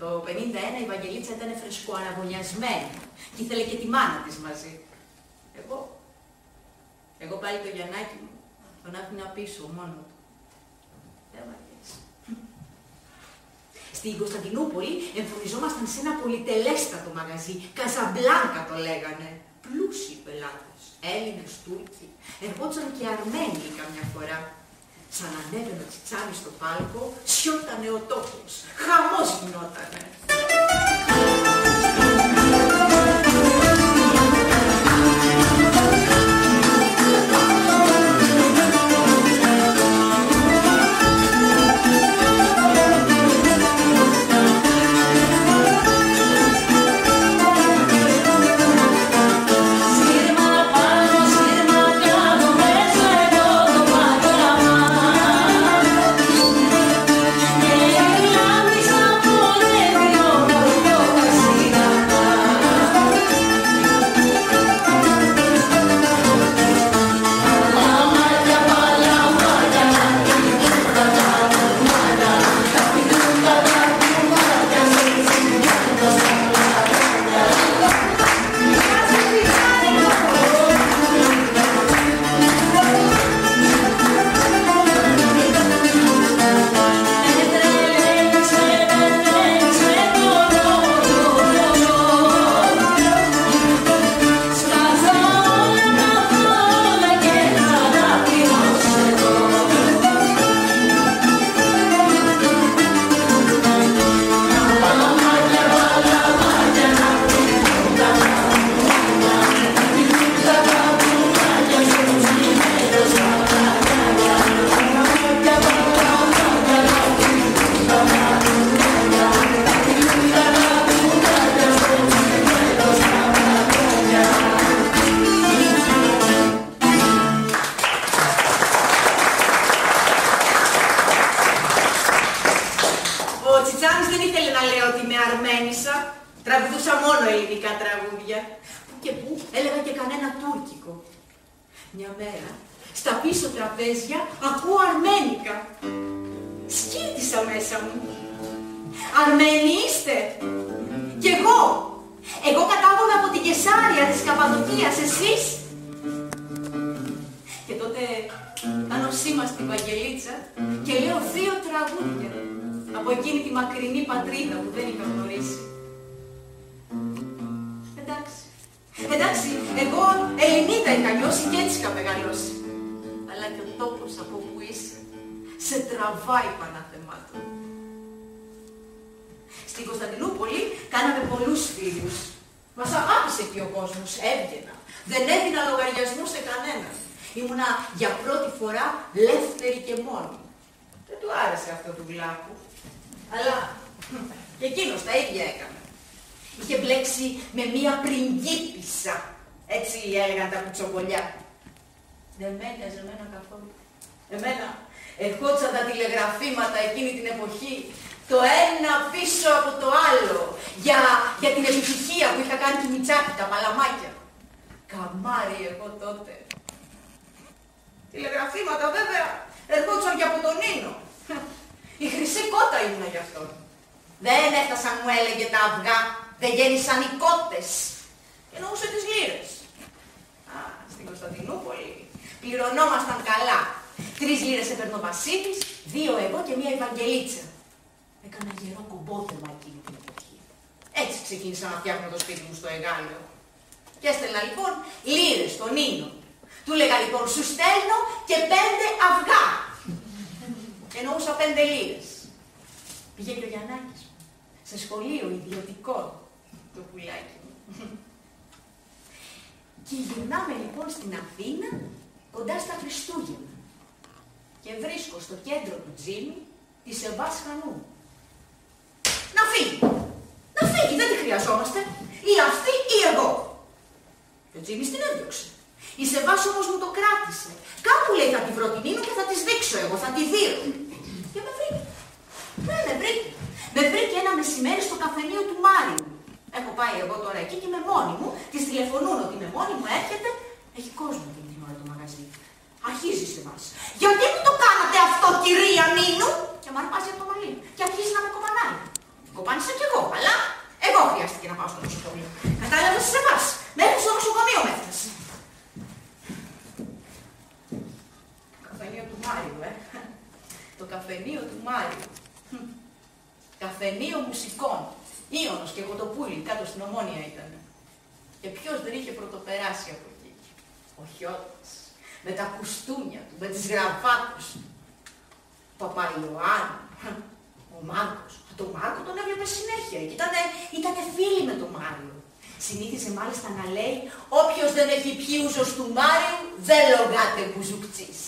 Το 51 η Βαγγελίτσα ήταν φρεσκοαραγωνιασμένη και ήθελε και τη μάνα της μαζί. Εγώ πάλι το Γιαννάκι μου τον άφηνα πίσω μόνο του. Δεν μ' αρέσει. Στην Κωνσταντινούπολη εμφανιζόμασταν σε ένα πολυτελέστατο μαγαζί. Καζαμπλάνκα το λέγανε. Πλούσιοι πελάτες, Έλληνες, Τούρκοι. Ερχόντουσαν και Αρμένοι καμιά φορά. Σαν ανέβαινε ο Τσιτσάνης στο πάλκο, σιώτανε ο τόπος. Χαμός γινότανε. Μια μέρα, στα πίσω τραπέζια, ακούω αρμένικα. Σκύρτησα μέσα μου. Αρμένοι είστε! Κι εγώ! Εγώ κατάγομαι από την Κεσάρια της Καπαδοκίας, εσείς! Και τότε κάνω σήμα στην Βαγγελίτσα και λέω 2 τραγούδια από εκείνη τη μακρινή πατρίδα που δεν είχα γνωρίσει. Εντάξει, εγώ Ελληνίδα είχα νιώσει και έτσι είχα μεγαλώσει. Αλλά και ο τόπος από που είσαι σε τραβάει παναθεμάτων. Στην Κωνσταντινούπολη κάναμε πολλούς φίλους. Μας αγάπησε και ο κόσμος, έβγαινα. Δεν έδινα λογαριασμού σε κανέναν. Ήμουνα για πρώτη φορά λεύτερη και μόνη. Δεν του άρεσε αυτό του Βλάκου. Αλλά και εκείνος τα ίδια έκανε. Είχε μπλέξει με μία πριγκίπισσα. Έτσι έλεγαν τα κουτσομπολιά. Δεν με ένοιαζε εμένα καθόλου. Εμένα ερχόντουσαν τα τηλεγραφήματα εκείνη την εποχή, το ένα πίσω από το άλλο, για την επιτυχία που είχα κάνει του Μητσάκη, τα παλαμάκια. Καμάρι εγώ τότε. Τηλεγραφήματα βέβαια ερχόντουσαν και από τον Νίνο. Η χρυσή κότα ήμουνα γι' αυτό. Δεν έφτασαν, μου έλεγε, τα αυγά, δεν γέννησαν οι κότες. Και εννοούσε τις λίρες. Στην Κωνσταντινούπολη πληρωνόμασταν καλά. 3 λίρες έπαιρνε ο Βασίλης, 2 εγώ και 1 Ευαγγελίτσα. Έκανα γερό κομπόθεμα εκείνη την εποχή. Έτσι ξεκίνησα να φτιάχνω το σπίτι μου στο Εγάλεο. Και έστελνα λοιπόν λίρες στον Νίνο. Του έλεγα λοιπόν, σου στέλνω και 5 αυγά. Εννοούσα 5 λίρες. Πήγε και ο Γιαννάκης μου, σε σχολείο ιδιωτικό, το πουλάκι μου. Και γυρνάμε λοιπόν στην Αθήνα, κοντά στα Χριστούγεννα. Και βρίσκω στο κέντρο του Τζίμι τη Σεβάς Χανού. Να φύγει! Να φύγει, δεν τη χρειαζόμαστε. Ή αυτή ή εγώ. Και ο Τζίμις την έδιωξε. Η Σεβάς όμως μου το κράτησε. Κάπου λέει θα τη βρω την Νίνο και θα της δείξω εγώ, θα τη δείρω. Και με βρήκε. Ναι, με βρήκε. Με βρήκε ένα μεσημέρι στο καφενείο του Μάριου. Έχω πάει εγώ τώρα εκεί και είμαι μόνη μου. Της τηλεφωνούν ότι είμαι μόνη μου, έρχεται. Έχει κόσμο εκείνη την ώρα το μαγαζί. Αρχίζει η Σεβάς. Γιατί μου το κάνατε αυτό, κυρία Νίνου? Και μου αρπάζει από το μαλλί. Και αρχίζει να με κοπανάει. Κοπάνισα κι εγώ, αλλά εγώ χρειάστηκε να πάω στο νοσοκομείο. Κατάλαβε τη Σεβάς. Μέχρι στο νοσοκομείο με έφτασε. Το καφενείο του Μάριου, Το καφενείο του Μάριου. Καφενείο μουσικών. Ήωνος και Κοτοπούλη, κάτω στην Ομόνια ήταν. Και ποιος δεν είχε πρωτοπεράσει από εκεί? Ο Χιώτης. Με τα κουστούμια του, με τις γραβάτες του. Παπαϊωάννη. Ο Μάρκος. Τον Μάρκο τον έβλεπε συνέχεια. Ήτανε φίλοι με τον Μάριο. Συνήθιζε μάλιστα να λέει, όποιος δεν έχει πιει ούζος του Μάριου, δεν λογάται μπουζουκτσής.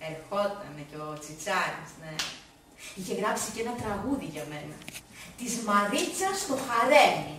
Ερχότανε και ο Τσιτσάρης, ναι. Είχε γράψει και ένα τραγούδι για μένα. Της Μαρίτσας στο Χαρέμι.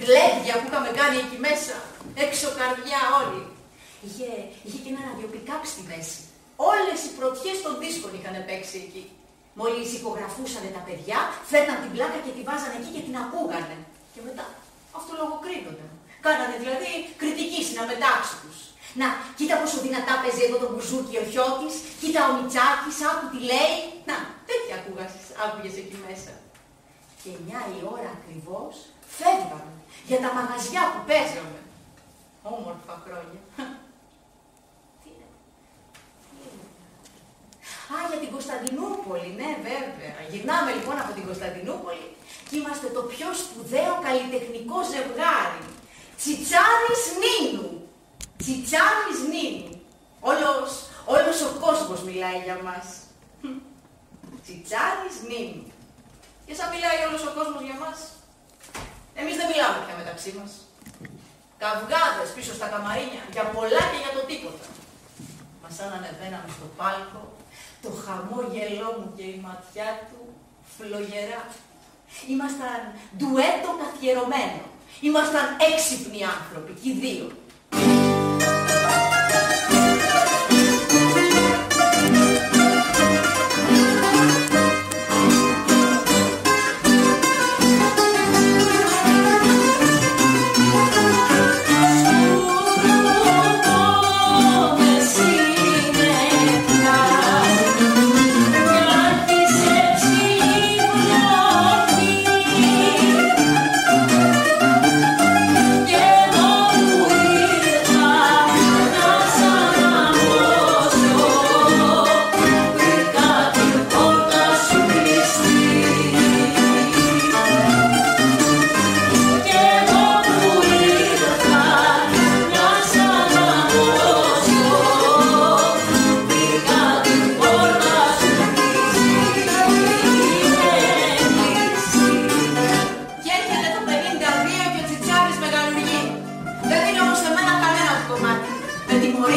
Γλέδια που είχαμε κάνει εκεί μέσα, έξω καρδιά όλοι. Είχε και ένα ραδιοπικάπ στη μέση. Όλες οι πρωτιές των δίσκων είχαν παίξει εκεί. Μόλις υπογραφούσανε τα παιδιά, φέρναν την πλάκα και τη βάζανε εκεί και την ακούγανε. Και μετά αυτολογοκρίνονταν. Κάνανε δηλαδή κριτική στην αμετάξη τους. Να, κοίτα πόσο δυνατά παίζει εδώ το μπουζούκι ο Χιώτης, κοίτα ο Μητσάκης, άκου τι λέει. Να, τέτοια άκουγες εκεί μέσα. Και 9 η ώρα ακριβώς φεύγαμε για τα μαγαζιά που παίζαμε. Όμορφα χρόνια. Τι είναι. Για την Κωνσταντινούπολη, ναι βέβαια. Γυρνάμε λοιπόν από την Κωνσταντινούπολη και είμαστε το πιο σπουδαίο καλλιτεχνικό ζευγάρι. Τσιτσάρης Νίνου. Τσιτσάρης Νίνου. Όλος ο κόσμος μιλάει για μας. Τσιτσάρης Νίνου. Και σαν μιλάει όλος ο κόσμος για μας, εμείς δεν μιλάμε πια μεταξύ μας. Καυγάδες πίσω στα καμαρίνια, για πολλά και για το τίποτα. Μα σαν ανεβαίναμε στο πάλκο, το χαμόγελό μου και η ματιά του φλογερά. Ήμασταν ντουέτο καθιερωμένο. Ήμασταν έξυπνοι άνθρωποι, και οι δύο.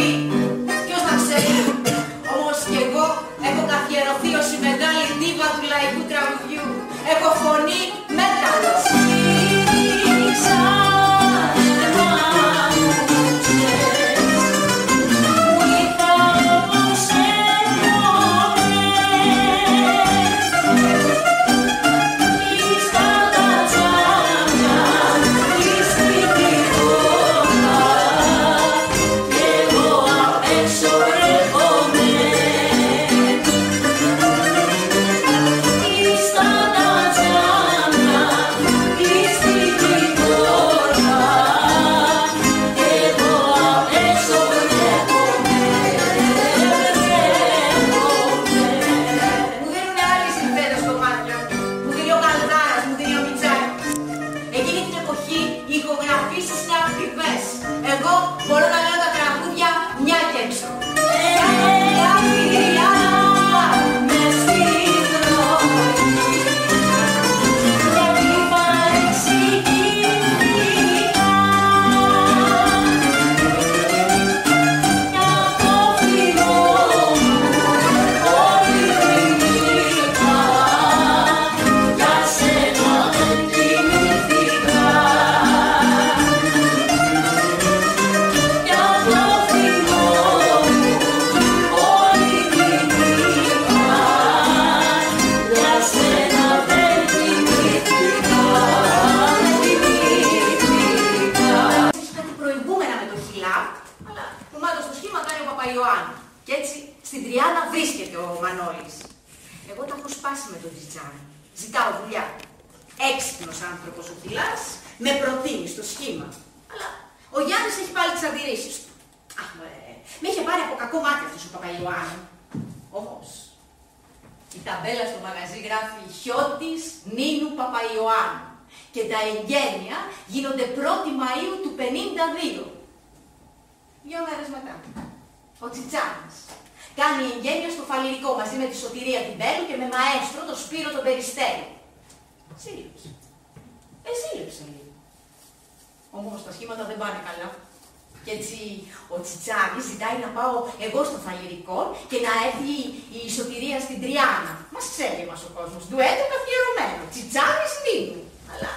ζωή, ποιος θα ξέρει. Όμως κι εγώ έχω καθιερωθεί ως η μεγάλη δίβα του λαϊκού τραγουδιού. Έχω φωνή μέταλλος. Και έτσι στην Τριάννα βρίσκεται ο Μανώλης. Εγώ τα έχω σπάσει με τον Τσιτσάνι. Ζητάω δουλειά. Έξυπνος άνθρωπος ο Χιλάς, με προτείνει στο σχήμα. Αλλά ο Γιάννης έχει πάλι τις αντιρρήσεις του. Αχ, με είχε πάρει από κακό μάτι αυτός ο Παπαϊωάννου. Όμως, η ταμπέλα στο μαγαζί γράφει Χιώτης Νίνου Παπαϊωάννου. Και τα εγγένεια γίνονται 1η Μαΐου του 52. 2 μέρες μετά. Ο Τσιτσάνης κάνει εγγένεια στο Φαλιρικό μαζί με τη Σωτηρία την Μπέλου και με μαέστρο τον Σπύρο τον Περιστέρη. Σύλληψε. Σύλληψε λίγο. Όμως τα σχήματα δεν πάνε καλά. Και έτσι ο Τσιτσάνης ζητάει να πάω εγώ στο Φαλιρικό και να έρθει η Σωτηρία στην Τριάννα. Μας ξέρει μας ο κόσμος. Ντουέτο καθιερωμένο. Τσιτσάνης Νίνου. Αλλά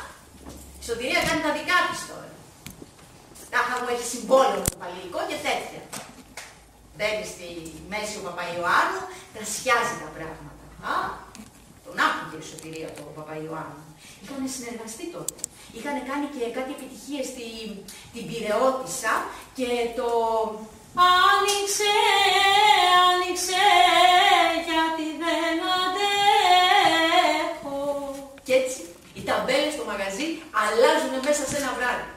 η Σωτηρία κάνει τα δικά της τώρα. Τάχα μου έχει συμβόλαιο στο Φαλιρικό και τέτοια. Μπαίνει στη μέση ο Παπαϊωάννου, τρασιάζει τα πράγματα. Α, τον άκουγε η Σωτηρία του Παπαϊωάννου. Είχαν συνεργαστεί τότε. Είχαν κάνει και κάτι επιτυχίες στην Πειραιώτισσα και το... Άνοιξε, άνοιξε, γιατί δεν αντέχω. Κι έτσι οι ταμπέλες στο μαγαζί αλλάζουν μέσα σε ένα βράδυ.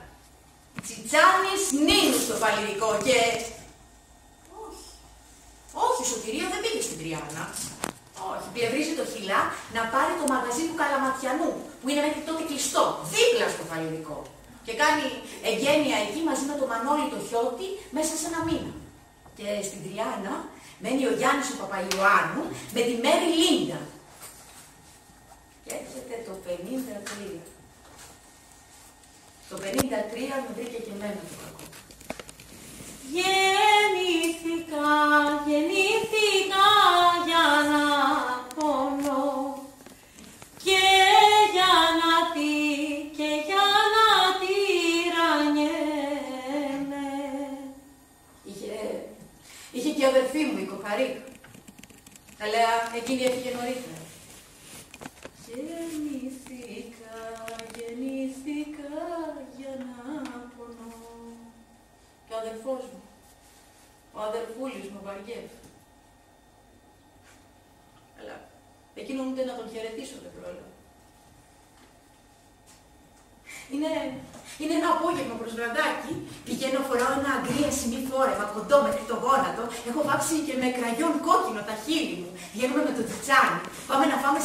Τσιτσάνης Νίνου στο Φαλιρικό και... Όχι, η Σωτηρία δεν πήγε στην Τριάννα. Όχι, πλευρίζει το Χιλά να πάρει το μαγαζί του Καλαματιανού, που είναι μέχρι τότε κλειστό, δίπλα στο Φαλιρικό. Και κάνει εγγένεια εκεί μαζί με τον Μανώλη το Χιώτη μέσα σε ένα μήνα. Και στην Τριάννα μένει ο Γιάννης ο Παπαϊωάννου με τη Μέρη Λίντα. Και έρχεται το 53. Το 53 με βρήκε και εμένα το κακό. Γεννήθηκα για να πονώ και για να τυραννιέμαι. Είχε και αδερφή μου, η Κοκαρή. Αλλά εκείνη έφυγε νωρίτερα. Γεννήθηκα για να πονώ. Και ο αδερφός μου, ο αδερφούλης μου, Βαριέφ. Αλλά εκείνο ούτε να τον χαιρετήσω δεν πρόλαβα. Είναι ένα απόγευμα προς βραδάκι, πηγαίνω, φοράω ένα αγκρία σημεί φόρεμα, κοντό μέχρι το γόνατο, έχω βάψει και με κραγιόν κόκκινο τα χείλη μου, βγαίνουμε με το Τσιτσάνι, πάμε να φάμε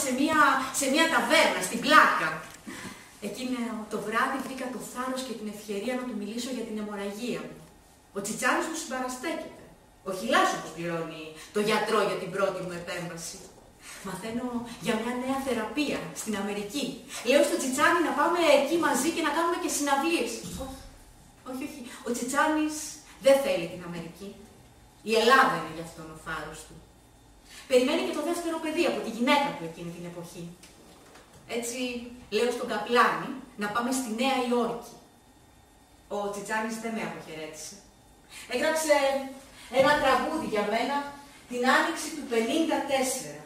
σε μια ταβέρνα, στην Πλάκα. Εκείνο το βράδυ βρήκα το θάρρος και την ευκαιρία να του μιλήσω για την αιμορραγία μου. Ο Τσιτσάνης μου συμπαραστέκεται. Ο Χιλάς όπως πληρώνει το γιατρό για την πρώτη μου επέμβαση. Μαθαίνω για μια νέα θεραπεία στην Αμερική. Λέω στο Τσιτσάνι να πάμε εκεί μαζί και να κάνουμε και συναυλίες. Όχι. Ο Τσιτσάνης δεν θέλει την Αμερική. Η Ελλάδα είναι γι' αυτόν ο φάρος του. Περιμένει και το δεύτερο παιδί από τη γυναίκα του εκείνη την εποχή. Έτσι λέω στον καπλάνη να πάμε στη Νέα Υόρκη. Ο Τσιτσάνης δεν με αποχαιρέτησε. Έγραψε ένα τραγούδι για μένα την άνοιξη του 54.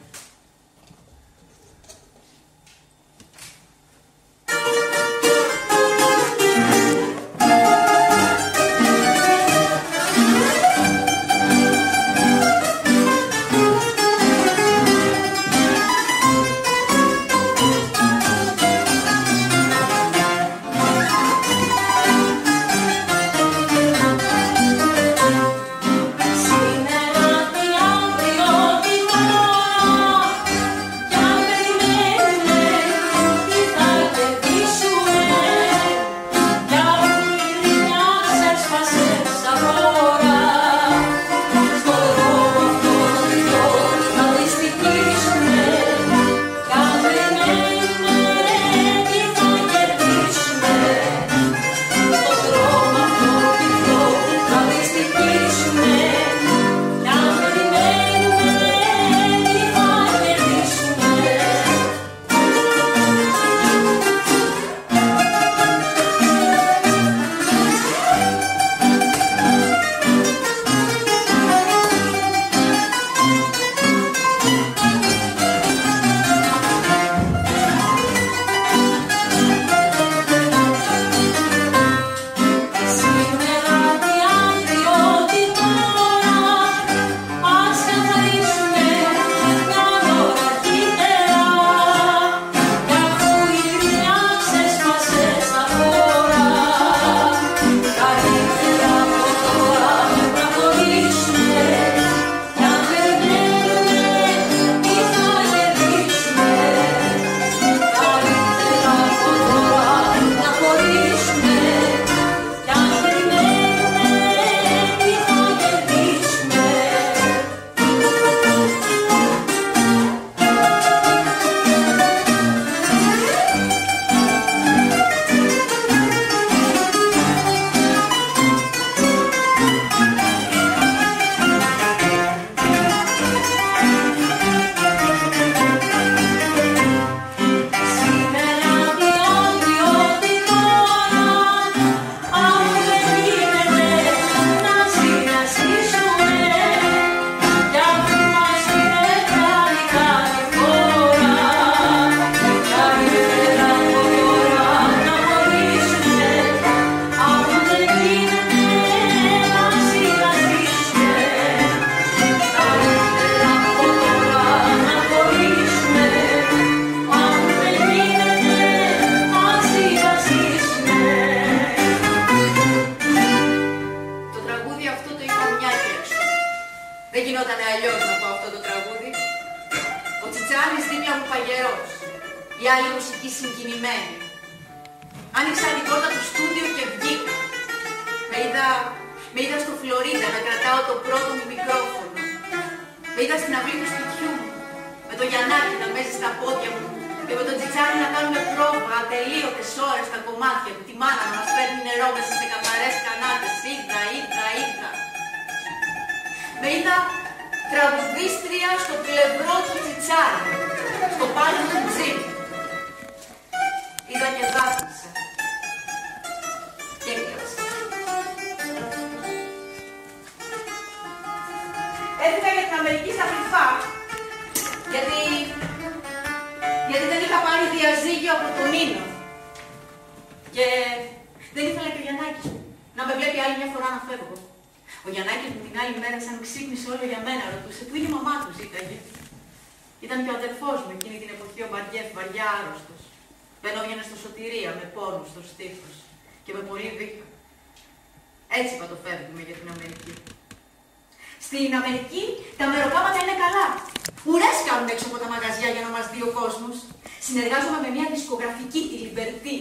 η άλλη μουσική συγκινημένη. Άνοιξα την πόρτα του στούντιο και βγήκα. Με είδα στο Φλωρίδα να κρατάω το πρώτο μου μικρόφωνο. Με είδα στην αυλή του σπιτιού μου, με το Γιαννάκη να παίζει στα πόδια μου και με τον Τσιτσάνη να κάνουμε πρόβα ατελείωτες ώρες στα κομμάτια του, τη μάνα να μας παίρνει νερό μέσα σε καθαρές κανάτες. Είδα. Με είδα τραγουδίστρια στο πλευρό του Τσιτσάνη, στο πάλο του τζιν. Είδα και δάκρυσα. Και έκλαψα. Έφυγα για την Αμερική στα κρυφά, γιατί δεν είχα πάρει διαζύγιο από τον Νίνο. Και δεν ήθελα και ο Γιαννάκης μου να με βλέπει άλλη μια φορά να φεύγω. Ο Γιαννάκης μου την άλλη μέρα, σαν ξύπνησε όλο για μένα, ρωτούσε πού είναι η μαμά του, ζήταγε. Ήταν και ο αδερφός μου εκείνη την εποχή, ο Μπαριέφ, βαριά άρρωστος. Μπαινόβγαινε στο Σωτηρία με πόνους στο στήθος και με πολύ βήχα. Έτσι πατοφεύγουμε για την Αμερική. Στην Αμερική τα μεροκάματα είναι καλά. Ουρές κάνουν έξω από τα μαγαζιά για να μας δει ο κόσμος. Συνεργάζομαι με μια δισκογραφική, τη Λιμπερτή.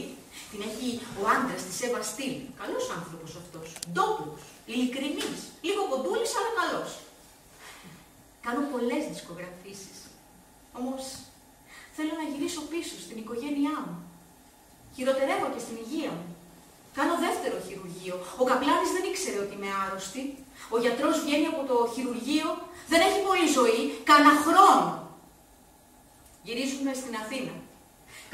Την έχει ο άντρας της Εύα Στήλ. Καλός άνθρωπος αυτός. Ντόπουλος, ειλικρινής. Λίγο κοντούλης, αλλά καλός. Κάνω πολλές δισκογραφήσεις. Όμως θέλω να γυρίσω πίσω στην οικογένειά μου. Χειροτερεύω και στην υγεία μου. Κάνω δεύτερο χειρουργείο. Ο καπλάνης δεν ήξερε ότι είμαι άρρωστη. Ο γιατρός βγαίνει από το χειρουργείο, δεν έχει πολύ ζωή, κάνα χρόνο. Γυρίζουμε στην Αθήνα.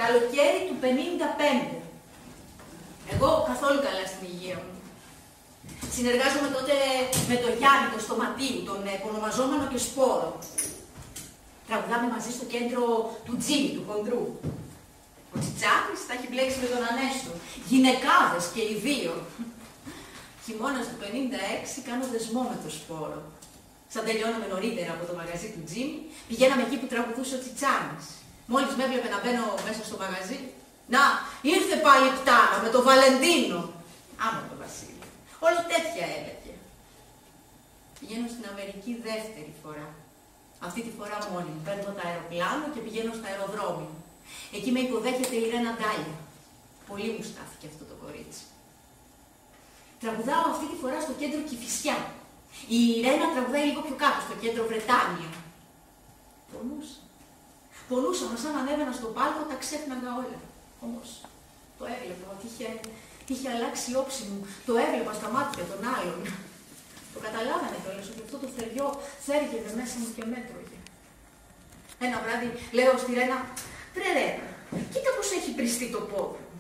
Καλοκαίρι του 55. Εγώ καθόλου καλά στην υγεία μου. Συνεργάζομαι τότε με τον Γιάννη, τον Στοματίου, τον επωνομαζόμενο και Σπόρο. Τραγουδάμε μαζί στο κέντρο του Τζίμι, του χοντρού. Ο Τσιτσάκης τα έχει μπλέξει με τον Ανέστο. Γυναικάδες και οι δύο. Χειμώνας του 56 κάνω δεσμό με τον Σπόρο. Σαν τελειώναμε νωρίτερα από το μαγαζί του Τζίμι, πηγαίναμε εκεί που τραγουδούσε ο Τσιτσάνης. Μόλις με έβλεπε να μπαίνω μέσα στο μαγαζί, να, ήρθε πάλι πτάνα με τον Βαλεντίνο. Άμα το Βασίλη. Όλο τέτοια έλεγε. Πηγαίνω στην Αμερική δεύτερη φορά. Αυτή τη φορά μόνη μου. Παίρνω το αεροπλάνο και πηγαίνω στο αεροδρόμιο. Εκεί με υποδέχεται η Ρένα Ντάλια. Πολύ μου στάθηκε αυτό το κορίτσι. Τραγουδάω αυτή τη φορά στο κέντρο Κηφισιά. Η Ρένα τραγουδάει λίγο πιο κάτω, στο κέντρο Βρετάνια. Πονούσα, μα σαν ανέβαινα στο πάλκο, τα ξέχναγα όλα. Όμως το έβλεπα ότι είχε αλλάξει η όψη μου. Το έβλεπα στα μάτια των άλλων. Το καταλάβανε κιόλας ότι αυτό το θεριό θέργευε μέσα μου και μέτρωγε. Ένα βράδυ λέω στη Ρένα, «Τρερένα, κοίτα πως έχει πριστεί το πόδι μου».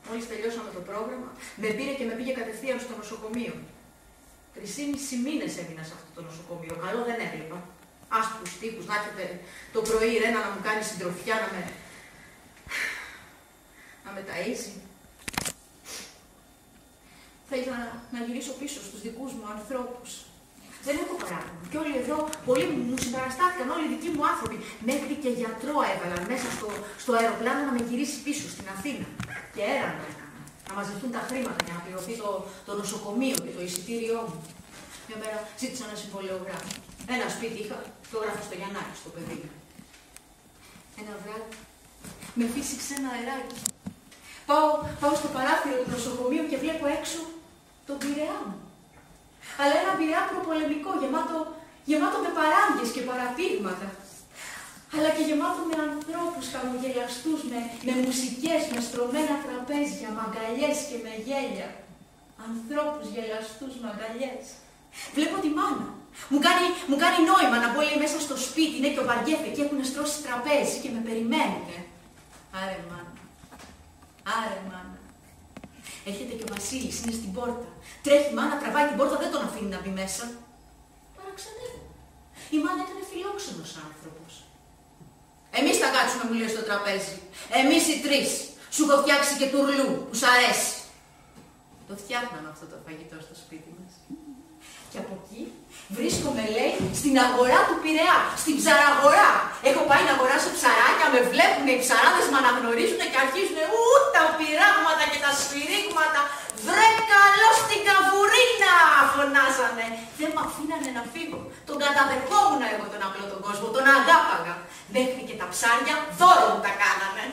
Μόλις τελειώσαμε το πρόγραμμα, με πήρε και με πήγε κατευθείαν στο νοσοκομείο. 3,5 μήνες έμεινα σε αυτό το νοσοκομείο. Καλό δεν έβλεπα. Άσπρους τύπους, να έρχεται το πρωί η Ρένα να μου κάνει συντροφιά, να με ταΐζει. Θα ήθελα να γυρίσω πίσω στους δικούς μου ανθρώπους. Δεν έχω παράδειγμα. Και όλοι εδώ, πολλοί μου συμπαραστάθηκαν, όλοι οι δικοί μου άνθρωποι. Μέχρι και γιατρό έβαλαν μέσα στο αεροπλάνο να με γυρίσει πίσω στην Αθήνα. Και έρανο έκανα. Να μαζευτούν τα χρήματα για να πληρωθεί το νοσοκομείο και το εισιτήριό μου. Μια μέρα ζήτησα ένα συμβολιογράφο. Ένα σπίτι είχα, το γράφω στο Γιαννάκη, στο παιδί μου. Ένα βράδυ με φύσηξε ένα αεράκι. Πάω στο παράθυρο του νοσοκομείου και βλέπω έξω τον Πειραιά μου. Αλλά ένα Πειραιά προπολεμικό, γεμάτο με παράγγες και παραπήγματα. Αλλά και γεμάτο με ανθρώπους χαμογελαστούς, με μουσικές, με στρωμένα τραπέζια, με αγκαλιές και με γέλια. Ανθρώπους γελαστούς με αγκαλιές. Βλέπω τη μάνα. Μου κάνει νόημα να μπω μέσα στο σπίτι, είναι και ο Βαριέφε και έχουν στρώσει τραπέζι και με περιμένουν. Άρε μάνα. Άρε μάνα. Έρχεται και ο Βασίλης, είναι στην πόρτα. Τρέχει η μάνα, τραβάει την πόρτα, δεν τον αφήνει να μπει μέσα. Παραξενεύω. Η μάνα ήταν φιλόξενος άνθρωπος. Εμείς θα κάτσουμε, μου λέει, στο τραπέζι. Εμείς οι τρεις. Σου έχω φτιάξει και τουρλού, που σ' αρέσει. Το φτιάχναμε αυτό το φαγητό στο σπίτι μας. Και από εκεί βρίσκομαι, λέει, στην αγορά του Πειραιά, στην ψαραγορά. Έχω πάει να αγοράσω ψαράκια, με βλέπουν οι ψαράδες, με αναγνωρίζουν και αρχίζουν τα πειράγματα και τα σφυρίγματα. Βρε καλό στην καβουρίνα, φωνάζανε. Δεν μ' αφήνανε να φύγω. Τον καταδεχόμουν εγώ τον απλό τον κόσμο, τον αγάπαγα. Μέχρι και τα ψάρια δώρο μου τα κάνανε.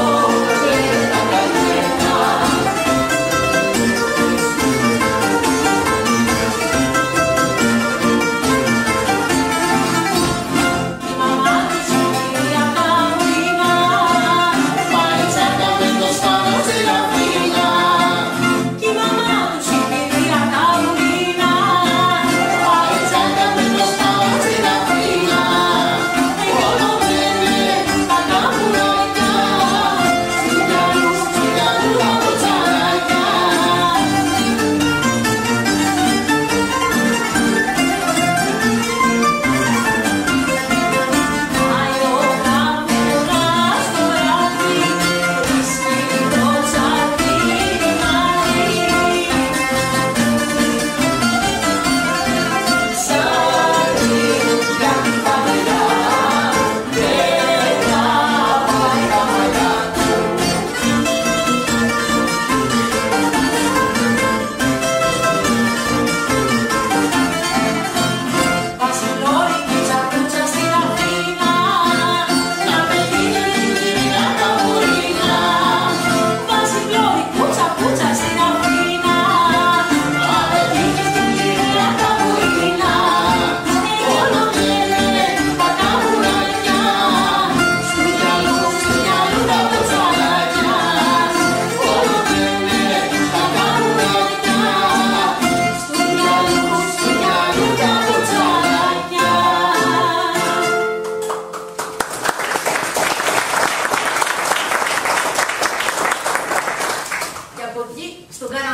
Oh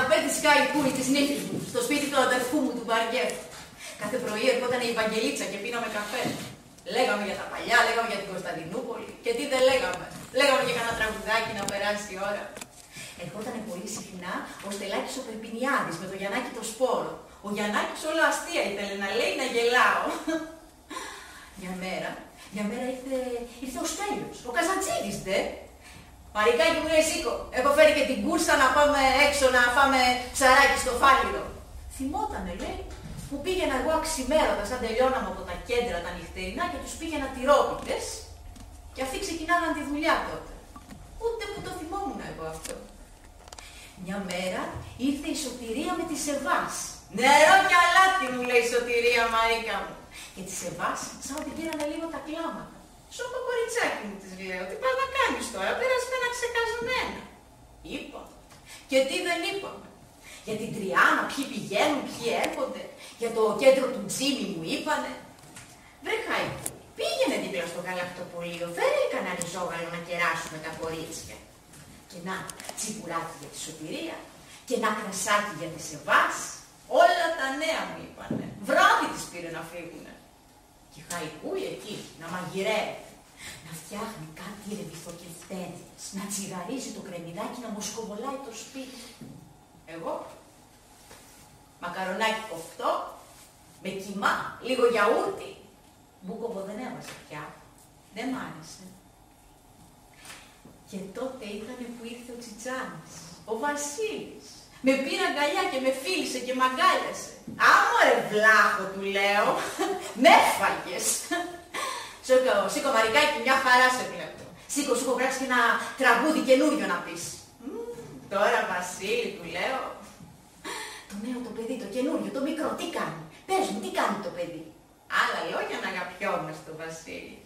Τραπέζι Σκάικούρι της νύφης μου, στο σπίτι του αδερφού μου του Μπαριέφ. Κάθε πρωί ερχόταν η Ευαγγελίτσα και πίναμε καφέ. Λέγαμε για τα παλιά, λέγαμε για την Κωνσταντινούπολη. Και τι δεν λέγαμε. Λέγαμε για κανένα τραγουδάκι να περάσει η ώρα. Ερχόταν πολύ συχνά ο Στελάκης ο Περπινιάδης με το Γιαννάκη το Σπόρο. Ο Γιαννάκης όλο αστεία ήθελε να λέει, να γελάω. Μια μέρα ήρθε ο Στέλιος, ο Καζαντζίδης δε. Μαρικάκι μου, σήκω. Έχω φέρει και την κούρσα να πάμε έξω να φάμε ψαράκι στο Φάληρο. Θυμότανε, λέει, που πήγαινα εγώ αξιμέρωτα σαν τελειώναμε από τα κέντρα τα νυχτερινά και τους πήγαινα τυρόπιτες. Και αυτοί ξεκινάγαν τη δουλειά τότε. Ούτε που το θυμόμουν εγώ αυτό. Μια μέρα ήρθε η Σωτηρία με τη Σεβάς. Νερό και αλάτι μου, λέει η Σωτηρία, Μαρίκα μου. Και τη Σεβάς σαν ότι πήρανε λίγο τα κλάματα. Σώπα κοριτσάκι μου, της λέω, τι πας να κάνεις τώρα, πέρασμένα ξεκασμένα. Είπα. Και τι δεν είπαμε. Για την Τριάνα, ποιοι πηγαίνουν, ποιοι έρχονται. Για το κέντρο του Τζίμι μου είπανε. Βρε Χάικου, πήγαινε δίπλα στο γαλακτοπολείο, φέρε κανένα ριζόγαλο να κεράσουμε τα κορίτσια. Και να τσιπουράκι για τη Σωτηρία, και να κρασάκι για τη Σεβάς. Όλα τα νέα μου είπανε. Βράδυ τις πήρε να φύγουνε. Και Χαϊκούι εκεί να μαγειρεύει, να φτιάχνει κάτι ρεβιθοκεφτέδες, να τσιγαρίζει το κρεμμυδάκι, να μοσκοβολάει το σπίτι. Εγώ, μακαρονάκι κοφτό, με κιμά, λίγο γιαούρτι. Μπούκοβο δεν έβαζε πια. Δεν μ' άρεσε. Και τότε ήταν που ήρθε ο Τσιτσάνης, ο Βασίλης. Με πήρε αγκαλιά και με φίλησε και μ' αγκάλιασε. Άμορε βλάχο, του λέω, με έφαγες. Σήκω Μαρικάκι, μια χαρά σε βλέπω. Σήκω, σου έχω γράψει και ένα τραγούδι καινούριο να πεις. Τώρα Βασίλη, του λέω. Το νέο το παιδί, το καινούριο, το μικρό, τι κάνει. Πες μου, τι κάνει το παιδί. Άλλα λόγια να αγαπιόμαστε, Βασίλη.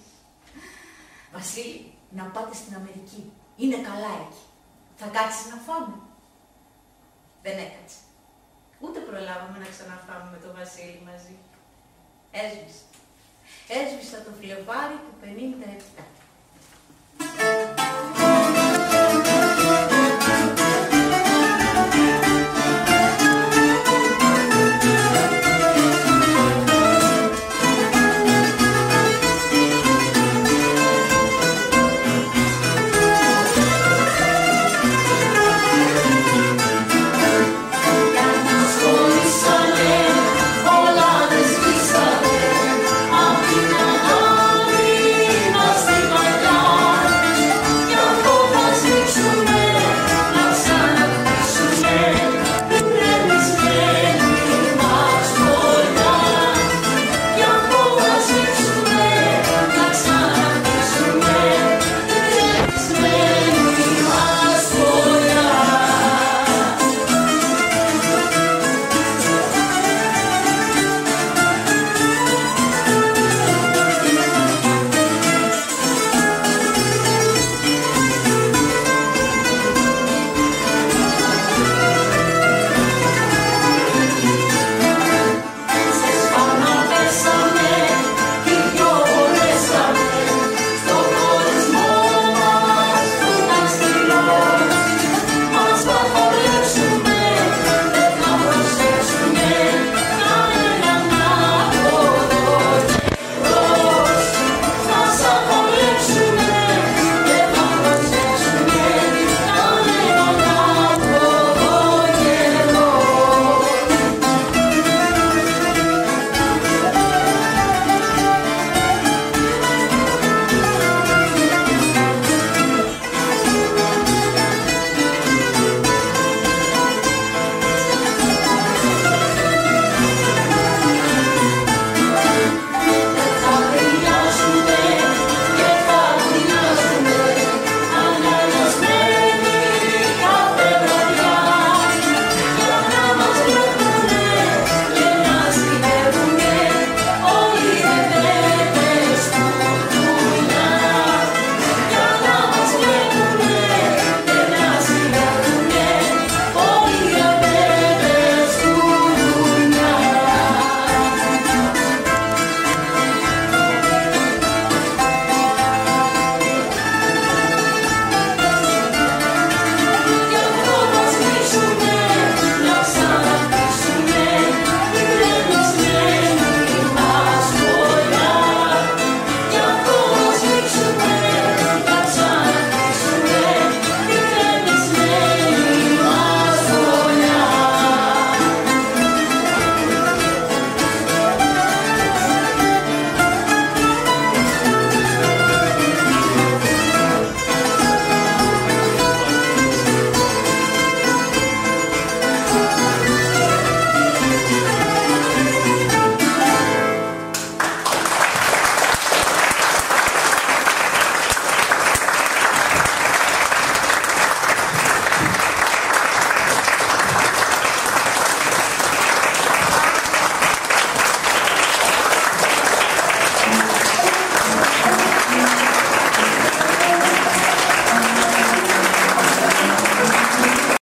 Βασίλη, να πάτε στην Αμερική. Είναι καλά εκεί. Θα κάτσεις να φάμε. Δεν έκατσε. Ούτε προλάβαμε να ξαναφάμε με τον Βασίλη μαζί. Έσβησα. Έσβησα το Φλεβάρι του 57.